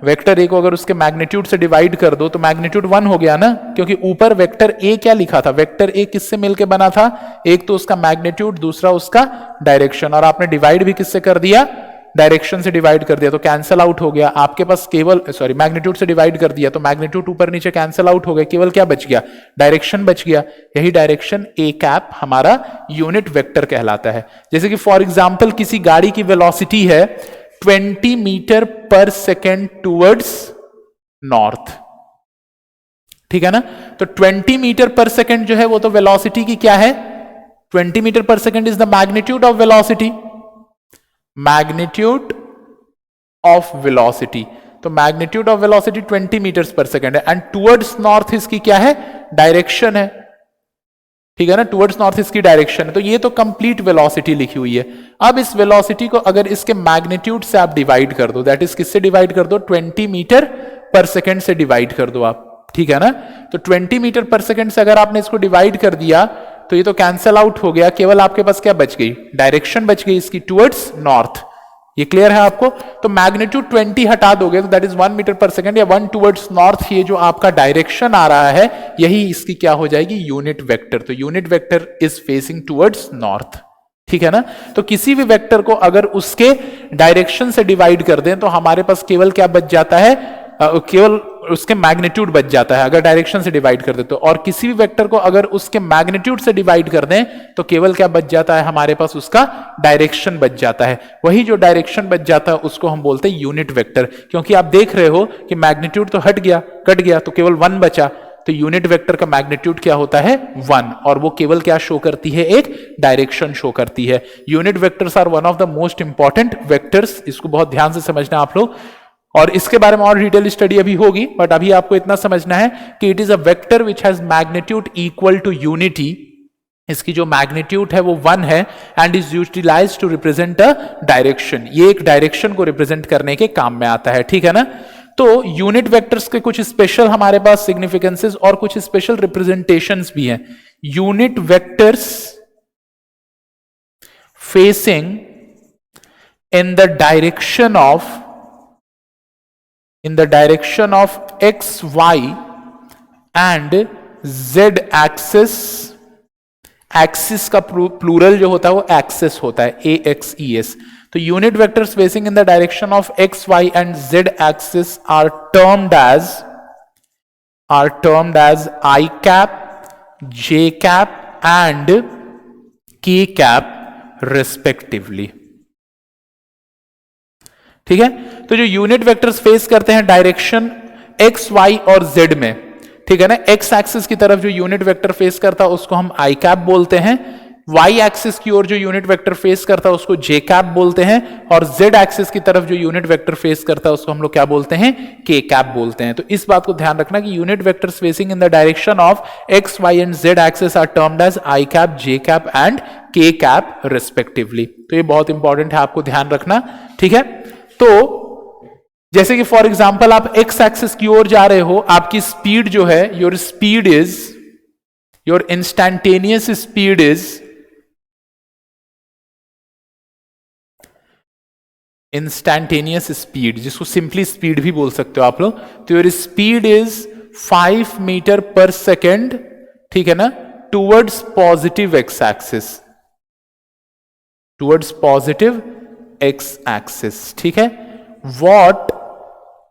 Speaker 1: वेक्टर ए को अगर उसके मैग्नीट्यूड से डिवाइड कर दो तो मैग्नीट्यूड 1 हो गया ना, क्योंकि ऊपर वेक्टर ए क्या लिखा था, वेक्टर ए किससे मिलके बना था, एक तो उसका मैग्नीट्यूड, दूसरा उसका डायरेक्शन, और आपने डिवाइड भी किससे कर दिया, डायरेक्शन से डिवाइड कर दिया, तो कैंसल आउट हो गया आपके पास, केवल सॉरी मैग्नीट्यूड से डिवाइड कर दिया तो मैग्नीट्यूड ऊपर नीचे कैंसल आउट हो गया, केवल क्या बच गया, डायरेक्शन बच गया। यही डायरेक्शन ए कैप हमारा यूनिट वेक्टर कहलाता है। जैसे कि फॉर एग्जांपल किसी गाड़ी की वेलोसिटी है 20 metre per second towards north, ठीक है ना, तो 20 मीटर पर सेकेंड जो है वो तो वेलोसिटी की क्या है, 20 metre per second is the magnitude of velocity, magnitude of velocity, तो मैग्नीट्यूड ऑफ वेलोसिटी 20 मीटर्स पर सेकेंड है, एंड टुवर्ड्स नॉर्थ इसकी क्या है, डायरेक्शन है, ठीक है ना, टुवर्ड्स नॉर्थ इसकी डायरेक्शन है। तो ये तो कंप्लीट वेलोसिटी लिखी हुई है। अब इस वेलोसिटी को अगर इसके मैग्नीट्यूड से आप डिवाइड कर दो, दैट इज किससे डिवाइड कर दो, 20 मीटर पर सेकेंड से डिवाइड कर दो आप, ठीक है ना, तो 20 मीटर पर सेकेंड से अगर आपने इसको डिवाइड कर दिया तो ये तो कैंसल आउट हो गया, केवल आपके पास क्या बच गई, डायरेक्शन बच गई इसकी टुवर्ड्स नॉर्थ। ये क्लियर है आपको, तो मैग्नीट्यूड 20 हटा दोगे तो that is 1 metre per second या 1 टुवर्ड्स नॉर्थ, ये जो आपका डायरेक्शन आ रहा है यही इसकी क्या हो जाएगी, यूनिट वेक्टर। तो unit vector is facing towards north, ठीक है ना। तो किसी भी वेक्टर को अगर उसके डायरेक्शन से डिवाइड कर दें तो हमारे पास केवल क्या बच जाता है, केवल उसके मैग्नीट्यूड बच जाता है अगर डायरेक्शन से डिवाइड कर दे तो, और किसी भी वेक्टर को अगर उसके मैग्नीट्यूड से डिवाइड कर दें तो केवल क्या बच जाता है हमारे पास, उसका डायरेक्शन बच जाता है। वही जो डायरेक्शन बच जाता है उसको हम बोलते हैं यूनिट वेक्टर, क्योंकि आप देख रहे हो कि मैग्नीट्यूड तो हट गया, कट गया, तो केवल 1 बचा, तो यूनिट वेक्टर का मैग्नीट्यूड क्या होता है 1, और वो केवल क्या शो करती है, एक डायरेक्शन शो करती है। Unit vectors are one of the most important vectors, इसको बहुत ध्यान से समझना आप लोग, और इसके बारे में और डिटेल स्टडी अभी होगी, बट अभी आपको इतना समझना है कि it is a vector which has magnitude equal to unity, इसकी जो मैग्नीट्यूड है वो 1 है, and is utilized to represent a direction, ये एक डायरेक्शन को रिप्रेजेंट करने के काम में आता है, ठीक है ना। तो यूनिट वेक्टर्स के कुछ स्पेशल हमारे पास सिग्निफिकेंसेस और कुछ स्पेशल रिप्रेजेंटेशंस भी हैं। Unit vectors facing in the direction of x, y and z axis, axis का प्लूरल जो होता है वो एक्सेस होता है, AXES। तो unit vectors facing in the direction of x, y and z axis are termed as I cap, J cap and K cap respectively, ठीक है। तो जो यूनिट वेक्टर्स फेस करते हैं डायरेक्शन x, y और z में, ठीक है ना, x एक्सिस की तरफ जो यूनिट वेक्टर फेस करता है उसको हम आई कैप बोलते हैं, y एक्सिस की ओर जो यूनिट वेक्टर फेस करता है उसको j कैप बोलते हैं, और z एक्सिस की तरफ जो यूनिट वेक्टर फेस करता है उसको हम लोग क्या बोलते हैं, k कैप बोलते हैं। तो इस बात को ध्यान रखना कि unit vectors facing in the direction of x, y and z axis are termed as i cap, j cap and k cap respectively. तो ये बहुत इंपॉर्टेंट है, आपको ध्यान रखना, ठीक है। तो जैसे कि फॉर एग्जांपल आप एक्स एक्सिस की ओर जा रहे हो, आपकी स्पीड जो है, your instantaneous speed is instantaneous speed, जिसको सिंपली स्पीड भी बोल सकते हो आप लोग। तो your speed is 5 metre per second, ठीक है ना, towards positive x axis, towards positive x axis, ठीक है। What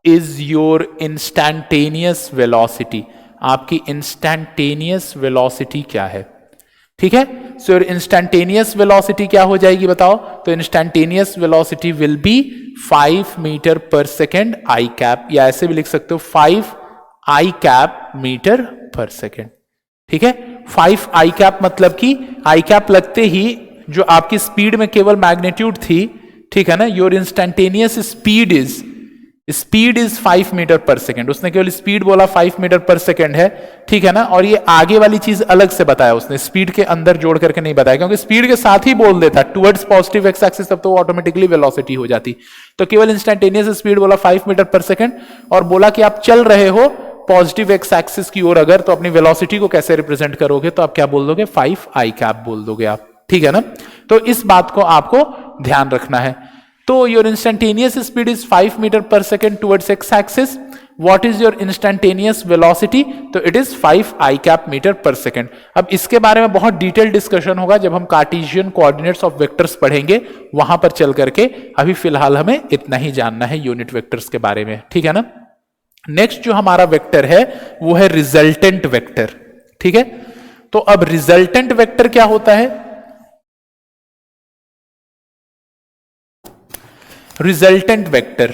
Speaker 1: is your instantaneous velocity, आपकी इंस्टैंटेनियस वेलोसिटी क्या है, ठीक है। सो योर इंस्टैंटेनियस वेलोसिटी क्या हो जाएगी बताओ, तो instantaneous velocity will be 5 metre per second i cap, या ऐसे भी लिख सकते हो 5 आई कैप मीटर पर सेकेंड, ठीक है। 5 आई कैप मतलब कि आई कैप लगते ही जो आपकी स्पीड में केवल मैग्नीट्यूड थी, ठीक है ना, your instantaneous speed is 5 metre per second, उसने केवल स्पीड बोला 5 मीटर पर सेकेंड है, ठीक है ना। और ये आगे वाली चीज अलग से बताया उसने, स्पीड के अंदर जोड़ करके नहीं बताया, क्योंकि स्पीड के साथ ही बोल देता टुवर्ड्स पॉजिटिव एक्स एक्सिस, तब तो वो ऑटोमेटिकली वेलोसिटी हो जाती। तो केवल इंस्टैंटेनियस स्पीड बोला 5 मीटर पर सेकेंड, और बोला कि आप चल रहे हो पॉजिटिव एक्स एक्सिस की ओर, अगर तो अपनी वेलोसिटी को कैसे रिप्रेजेंट करोगे, तो आप क्या बोल दोगे, 5 आई कैप बोल दोगे आप, ठीक है ना। तो इस बात को आपको ध्यान रखना है। तो your instantaneous speed is 5 metre per second towards X axis, what is your instantaneous velocity, तो it is 5 I cap metre per second. अब इसके बारे में बहुत डिटेल डिस्कशन होगा जब हम कार्टेशियन कोऑर्डिनेट्स ऑफ वेक्टर्स पढ़ेंगे, वहां पर चल करके। अभी फिलहाल हमें इतना ही जानना है यूनिट वेक्टर्स के बारे में, ठीक है ना। नेक्स्ट जो हमारा वेक्टर है वो है रिजल्टेंट वेक्टर, ठीक है। तो अब रिजल्टेंट वेक्टर क्या होता है, रिजल्टेंट वेक्टर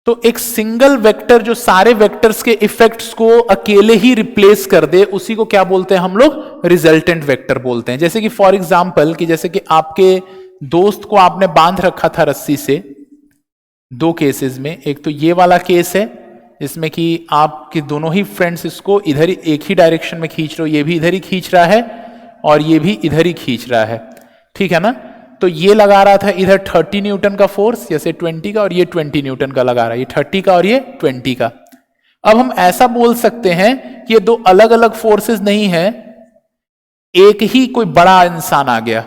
Speaker 1: तो एक सिंगल वेक्टर जो सारे वेक्टर्स के इफेक्ट्स को अकेले ही रिप्लेस कर दे, उसी को क्या बोलते हैं हम लोग, रिजल्टेंट वेक्टर बोलते हैं। जैसे कि फॉर एग्जांपल कि जैसे कि आपके दोस्त को आपने बांध रखा था रस्सी से, दो केसेस में, एक तो ये वाला केस है इसमें कि आपके दोनों ही फ्रेंड्स इसको इधर ही एक ही डायरेक्शन में खींच रहे हो, ये भी इधर ही खींच रहा है और ये भी इधर ही खींच रहा है, ठीक है ना। तो ये लगा रहा था इधर 30 न्यूटन का फोर्स, जैसे 20 का, और ये 20 न्यूटन का लगा रहा है, ये 30 का और ये 20 का। अब हम ऐसा बोल सकते हैं कि ये दो अलग अलग फोर्सेस नहीं है, एक ही कोई बड़ा इंसान आ गया,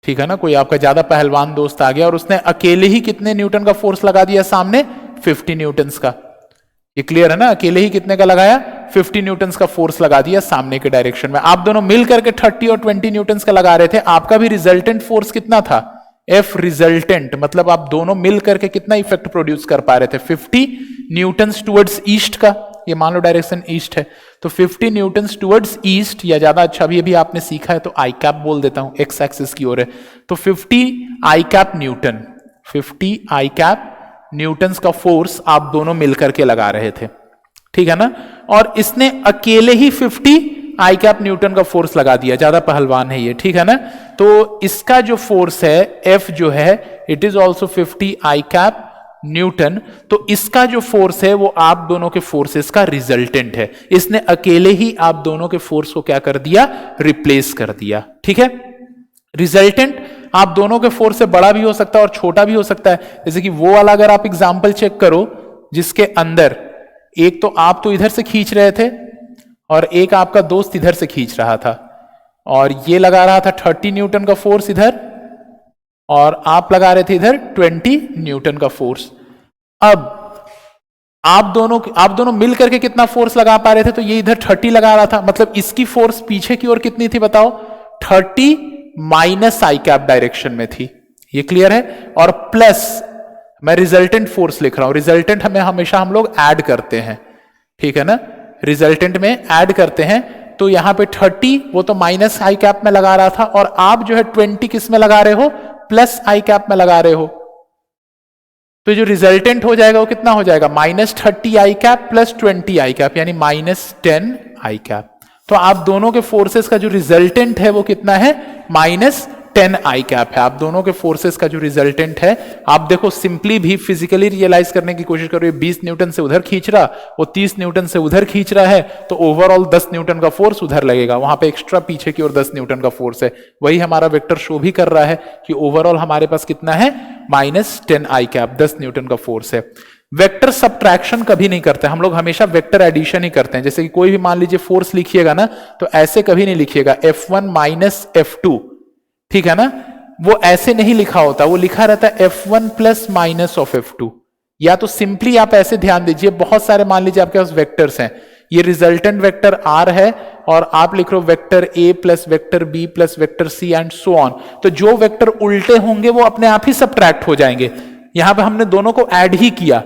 Speaker 1: ठीक है ना, कोई आपका ज्यादा पहलवान दोस्त आ गया और उसने अकेले ही कितने न्यूटन का फोर्स लगा दिया सामने, 50 न्यूटन का। ये क्लियर है ना, अकेले ही कितने का लगाया, 50 न्यूटन का फोर्स लगा दिया सामने के डायरेक्शन में। आप दोनों मिल करके 30 और 20 न्यूटन का लगा रहे थे, आपका भी रिजल्टेंट फोर्स कितना था, एफ रिजल्टेंट, मतलब आप दोनों मिल करके कितना इफेक्ट प्रोड्यूस कर पा रहे थे, 50 न्यूटन टुवर्ड्स ईस्ट का, ये मान लो डायरेक्शन ईस्ट है, तो 50 न्यूटन टुवर्ड्स ईस्ट, या ज्यादा अच्छा भी आपने सीखा है तो आई कैप बोल देता हूं, एक्स एक्सिस की ओर है, तो 50 आई कैप न्यूटन, 50 आई कैप न्यूटन्स का फोर्स आप दोनों मिलकर के लगा रहे थे, ठीक है ना। और इसने अकेले ही 50 आई कैप न्यूटन का फोर्स लगा दिया, ज्यादा पहलवान है ये, ठीक है ना। तो इसका जो फोर्स है एफ जो है, it is also 50 I cap Newton. तो इसका जो फोर्स है वो आप दोनों के फोर्सेस का रिजल्टेंट है, इसने अकेले ही आप दोनों के फोर्स को क्या कर दिया, रिप्लेस कर दिया, ठीक है। रिजल्टेंट आप दोनों के फोर्स से बड़ा भी हो सकता है और छोटा भी हो सकता है। जैसे कि वो वाला अगर आप एग्जाम्पल चेक करो जिसके अंदर एक तो आप तो इधर से खींच रहे थे और एक आपका दोस्त इधर से खींच रहा था, और ये लगा रहा था 30 न्यूटन का फोर्स इधर और आप लगा रहे थे इधर 20 न्यूटन का फोर्स। अब आप दोनों मिल करके कितना फोर्स लगा पा रहे थे, तो ये इधर 30 लगा रहा था, मतलब इसकी फोर्स पीछे की ओर कितनी थी बताओ, 30 माइनस आई कैप डायरेक्शन में थी, ये क्लियर है। और प्लस मैं रिजल्टेंट फोर्स लिख रहा हूं, रिजल्टेंट हमें हमेशा हम लोग ऐड करते हैं, ठीक है ना, रिजल्टेंट में ऐड करते हैं। तो यहां पे 30 वो तो माइनस आई कैप में लगा रहा था, और आप जो है 20 किस में लगा रहे हो, प्लस आई कैप में लगा रहे हो। तो जो रिजल्टेंट हो जाएगा वो कितना हो जाएगा, -30 आई कैप प्लस 20 आई कैप, यानी -10 आई कैप। तो आप दोनों के फोर्सेस का जो रिजल्टेंट है वो कितना है, -10 आई कैप है। आप दोनों के फोर्सेस का जो रिजल्टेंट है, आप देखो सिंपली भी फिजिकली रियलाइज करने की कोशिश करो, 20 न्यूटन से उधर खींच रहा, वो 30 न्यूटन से उधर खींच रहा है, तो ओवरऑल 10 न्यूटन का फोर्स उधर लगेगा, वहां पे एक्स्ट्रा पीछे की ओर 10 न्यूटन का फोर्स है। वही हमारा वेक्टर शो भी कर रहा है कि ओवरऑल हमारे पास कितना है, -10 आई कैप, 10 न्यूटन का फोर्स है। वेक्टर सब्ट्रैक्शन कभी नहीं करते हम लोग, हमेशा वेक्टर एडिशन ही करते हैं। जैसे कि कोई भी मान लीजिए फोर्स लिखिएगा ना, तो ऐसे कभी नहीं लिखिएगा F1 माइनस F2, ठीक है ना, वो ऐसे नहीं लिखा होता, वो लिखा रहता है F1 plus minus of F2, या तो सिंपली आप ऐसे ध्यान दीजिए, बहुत सारे मान लीजिए आपके पास वेक्टर्स हैं, ये रिजल्टेंट वेक्टर आर है और आप लिख रहे हो vector A plus vector B plus vector C and so on, तो जो वेक्टर उल्टे होंगे वो अपने आप ही सबट्रैक्ट हो जाएंगे। यहां पे हमने दोनों को ऐड ही किया,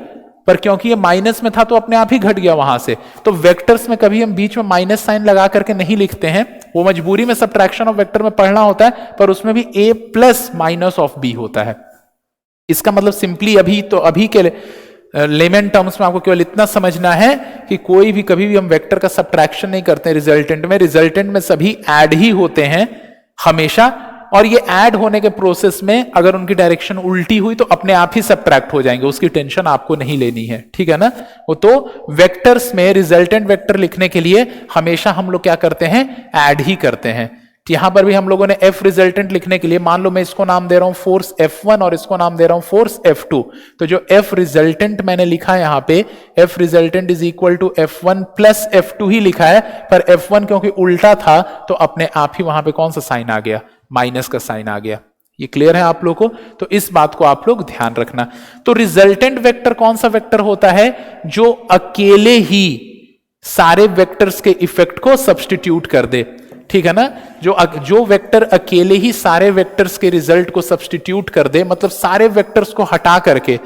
Speaker 1: पर क्योंकि ये माइनस में था तो अपने आप ही घट गया वहां से। तो वेक्टर्स में कभी हम बीच में माइनस साइन लगा करके नहीं लिखते हैं, वो मजबूरी में सबट्रैक्शन ऑफ वेक्टर में पढ़ना होता है, पर उसमें भी ए प्लस माइनस ऑफ बी होता है। इसका मतलब सिंपली अभी के लेमन टर्म्स में आपको केवल इतना समझना है कि कोई भी कभी भी हम वेक्टर का सबट्रैक्शन नहीं करते रिजल्टेंट में। रिजल्टेंट में सभी ऐड ही होते हैं हमेशा, और ये ऐड होने के प्रोसेस में अगर उनकी डायरेक्शन उल्टी हुई तो अपने आप ही सबट्रैक्ट हो जाएंगे, उसकी टेंशन आपको नहीं लेनी है, ठीक है ना। वो तो वेक्टर्स में रिजल्टेंट वेक्टर लिखने के लिए हमेशा हम लोग क्या करते हैं, ऐड ही करते हैं। यहां पर भी हम लोगों ने एफ रिजल्टेंट लिखने के लिए, मान लो मैं इसको नाम दे रहा हूं फोर्स F1 और इसको नाम दे रहा हूं फोर्स F2, तो जो एफ रिजल्टेंट मैंने लिखा है यहां पे, F resultant is equal to F1 plus F2 ही लिखा है, पर F1 क्योंकि उल्टा था तो अपने आप ही वहां पे कौन सा साइन आ गया, माइनस का साइन आ गया। ये क्लियर है आप लोग को, तो इस बात को आप लोग ध्यान रखना। तो रिजल्टेंट वेक्टर कौन सा वेक्टर होता है, जो अकेले ही सारे वेक्टर्स के इफेक्ट को सब्स्टिट्यूट कर दे, ठीक है ना। जो वेक्टर अकेले ही सारे वेक्टर्स के रिजल्ट को सब्स्टिट्यूट कर दे, मतलब सारे वेक्टर्स को हटा करके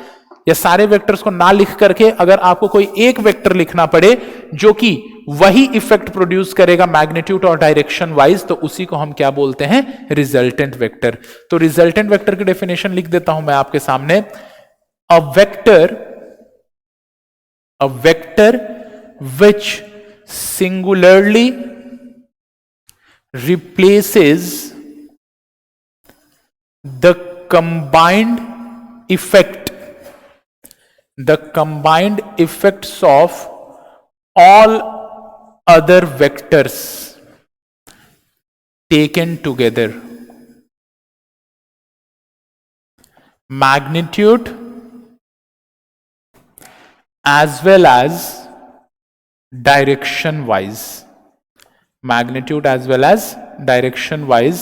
Speaker 1: या सारे वेक्टर्स को ना लिख करके अगर आपको कोई एक वेक्टर लिखना पड़े जो कि वही इफेक्ट प्रोड्यूस करेगा मैग्नीट्यूड और डायरेक्शन वाइज, तो उसी को हम क्या बोलते हैं, रिजल्टेंट वेक्टर। तो रिजल्टेंट वेक्टर की डेफिनेशन लिख देता हूं मैं आपके सामने। A vector which singularly replaces the combined effects of all other vectors taken together, magnitude as well as direction wise, magnitude as well as direction wise,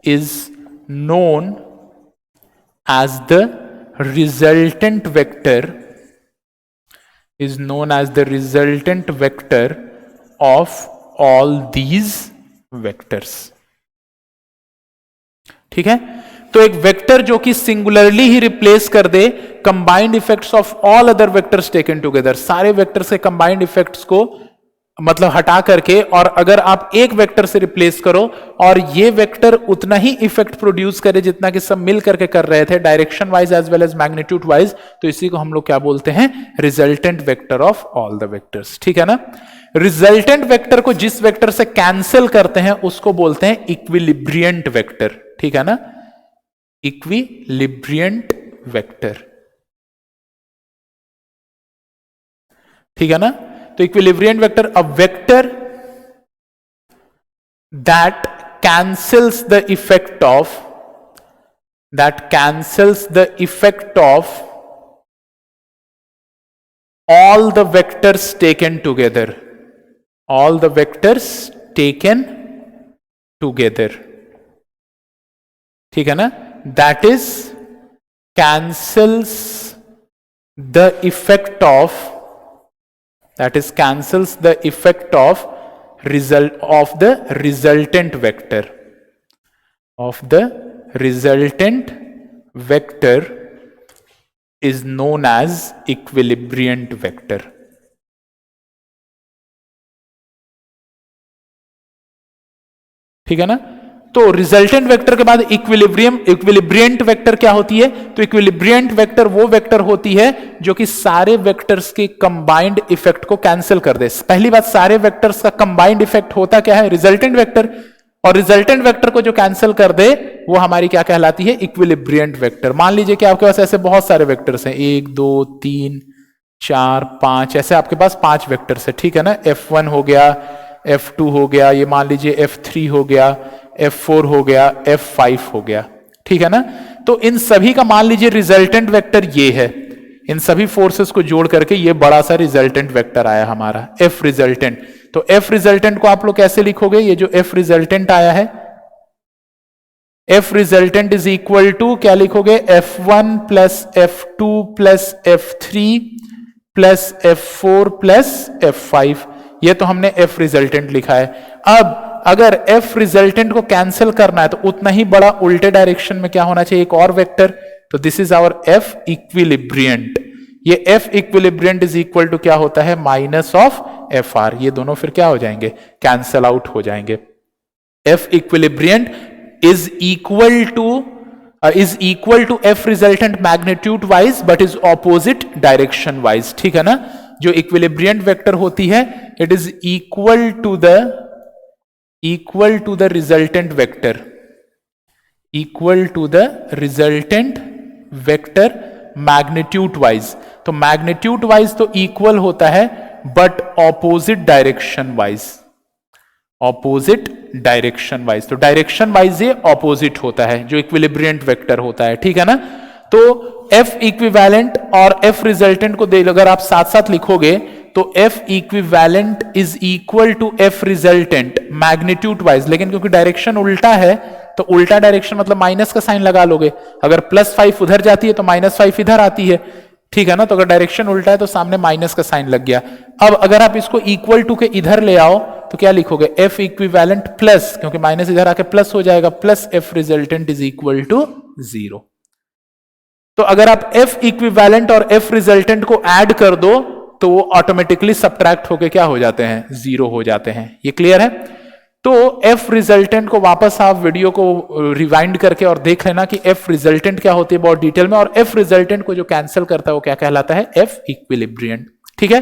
Speaker 1: is known as the resultant vector, of all these vectors। ठीक है, तो एक vector जो कि singularly ही replace कर दे combined effects of all other vectors taken together, सारे वेक्टर्स के कंबाइंड इफेक्ट्स को मतलब हटा करके, और अगर आप एक वेक्टर से रिप्लेस करो और ये वेक्टर उतना ही इफेक्ट प्रोड्यूस करे जितना कि सब मिल करके कर रहे थे, direction wise as well as magnitude wise, तो इसी को हम लोग क्या बोलते हैं, resultant vector of all the vectors. ठीक है ना। रिजल्टेंट वेक्टर को जिस वेक्टर से कैंसिल करते हैं उसको बोलते हैं इक्विलिब्रियंट वेक्टर। ठीक है ना, इक्विलिब्रियंट वेक्टर। ठीक है ना। तो equilibrant vector, a vector that cancels the effect of all the vectors taken together, ठीक है ना, that is cancels the effect of the resultant vector is known as equilibriant vector। ठीक है ना। तो रिजल्टेंट वेक्टर के बाद इक्विलिब्रियंट वेक्टर क्या होती है, तो इक्विलिब्रियंट वेक्टर वो वेक्टर होती है जो कि सारे वेक्टर्स के कंबाइंड इफेक्ट को कैंसिल कर दे। पहली बात, सारे वेक्टर्स का कंबाइंड इफेक्ट होता क्या है, रिजल्टेंट वेक्टर, और रिजल्टेंट वेक्टर को जो कैंसिल कर दे वो हमारी क्या कहलाती है, इक्विलिब्रियंट वेक्टर। मान लीजिए कि आपके पास ऐसे बहुत सारे वेक्टर्स हैं, 1 2 3 4 5, ऐसे आपके पास 5 वेक्टर्स है। ठीक है ना, F1 हो गया, F2 हो गया, ये मान लीजिए F3 हो गया, F4 हो गया, F5 हो गया। ठीक है ना। तो इन सभी का मान लीजिए रिजल्टेंट वेक्टर ये है, इन सभी फोर्सेस को जोड़ करके ये बड़ा सा रिजल्टेंट वेक्टर आया हमारा F रिजल्टेंट। तो F रिजल्टेंट को आप लोग कैसे लिखोगे, ये जो F रिजल्टेंट आया है, F resultant is equal to क्या लिखोगे, F1 plus F2 plus F3 plus F4 plus F5। ये तो हमने एफ रिजल्टेंट लिखा है। अब अगर एफ रिजल्टेंट को कैंसिल करना है तो उतना ही बड़ा उल्टे डायरेक्शन में क्या होना चाहिए, एक और वेक्टर। तो दिस इज आवर एफ इक्विलिब्रियंट। ये एफ इक्विलिब्रियंट इज इक्वल टू क्या होता है, माइनस ऑफ एफ आर। ये दोनों फिर क्या हो जाएंगे, कैंसल आउट हो जाएंगे। F equilibrant is equal to f resultant magnitude wise but is opposite direction wise। ठीक है ना, जो इक्विलिब्रियंट वेक्टर होती है it is equal to the resultant vector, equal to the resultant vector magnitude wise. तो magnitude wise तो equal होता है but opposite direction wise, opposite direction wise. तो डायरेक्शन वाइज ये ऑपोजिट होता है जो इक्विलिब्रियंट वेक्टर होता है। ठीक है ना, तो एफ इक्विवेलेंट और एफ रिजल्टेंट को अगर आप साथ साथ लिखोगे तो F equivalent is equal to F resultant magnitude wise. लेकिन क्योंकि डायरेक्शन उल्टा है तो उल्टा डायरेक्शन मतलब माइनस का साइन लगा लोगे। अगर +5 उधर जाती है तो -5 इधर आती है। ठीक है ना, तो अगर डायरेक्शन उल्टा है तो सामने माइनस का साइन लग गया। अब अगर आप इसको इक्वल टू के इधर ले आओ तो क्या लिखोगे, एफ इक्विवेलेंट प्लस, क्योंकि माइनस इधर आके प्लस हो जाएगा, plus F resultant is equal to 0। तो अगर आप एफ इक्विवेलेंट और एफ रिजल्टेंट को ऐड कर दो तो वो ऑटोमेटिकली सब्ट्रैक्ट होके क्या हो जाते हैं, 0 हो जाते हैं। ये क्लियर है। तो एफ रिजल्टेंट को वापस आप वीडियो को रिवाइंड करके और देख लेना कि एफ रिजल्टेंट क्या होती है बहुत डिटेल में, और एफ रिजल्टेंट को जो कैंसिल करता है वो क्या कहलाता है, एफ इक्विलिब्रियंट। ठीक है,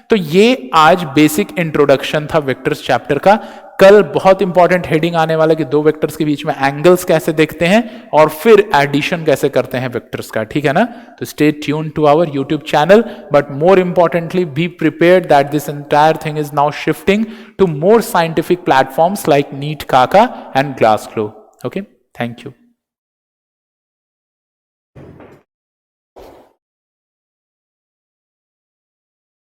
Speaker 1: तो ये आज बेसिक इंट्रोडक्शन था वेक्टर्स चैप्टर का। कल बहुत इंपॉर्टेंट हेडिंग आने वाला कि दो वेक्टर्स के बीच में एंगल्स कैसे देखते हैं और फिर एडिशन कैसे करते हैं वेक्टर्स का। ठीक है ना, तो stay tune to our YouTube channel, but more importantly be prepared that this entire thing is now shifting to more scientific platforms like NEET, काका and Glassflow. Okay, thank you.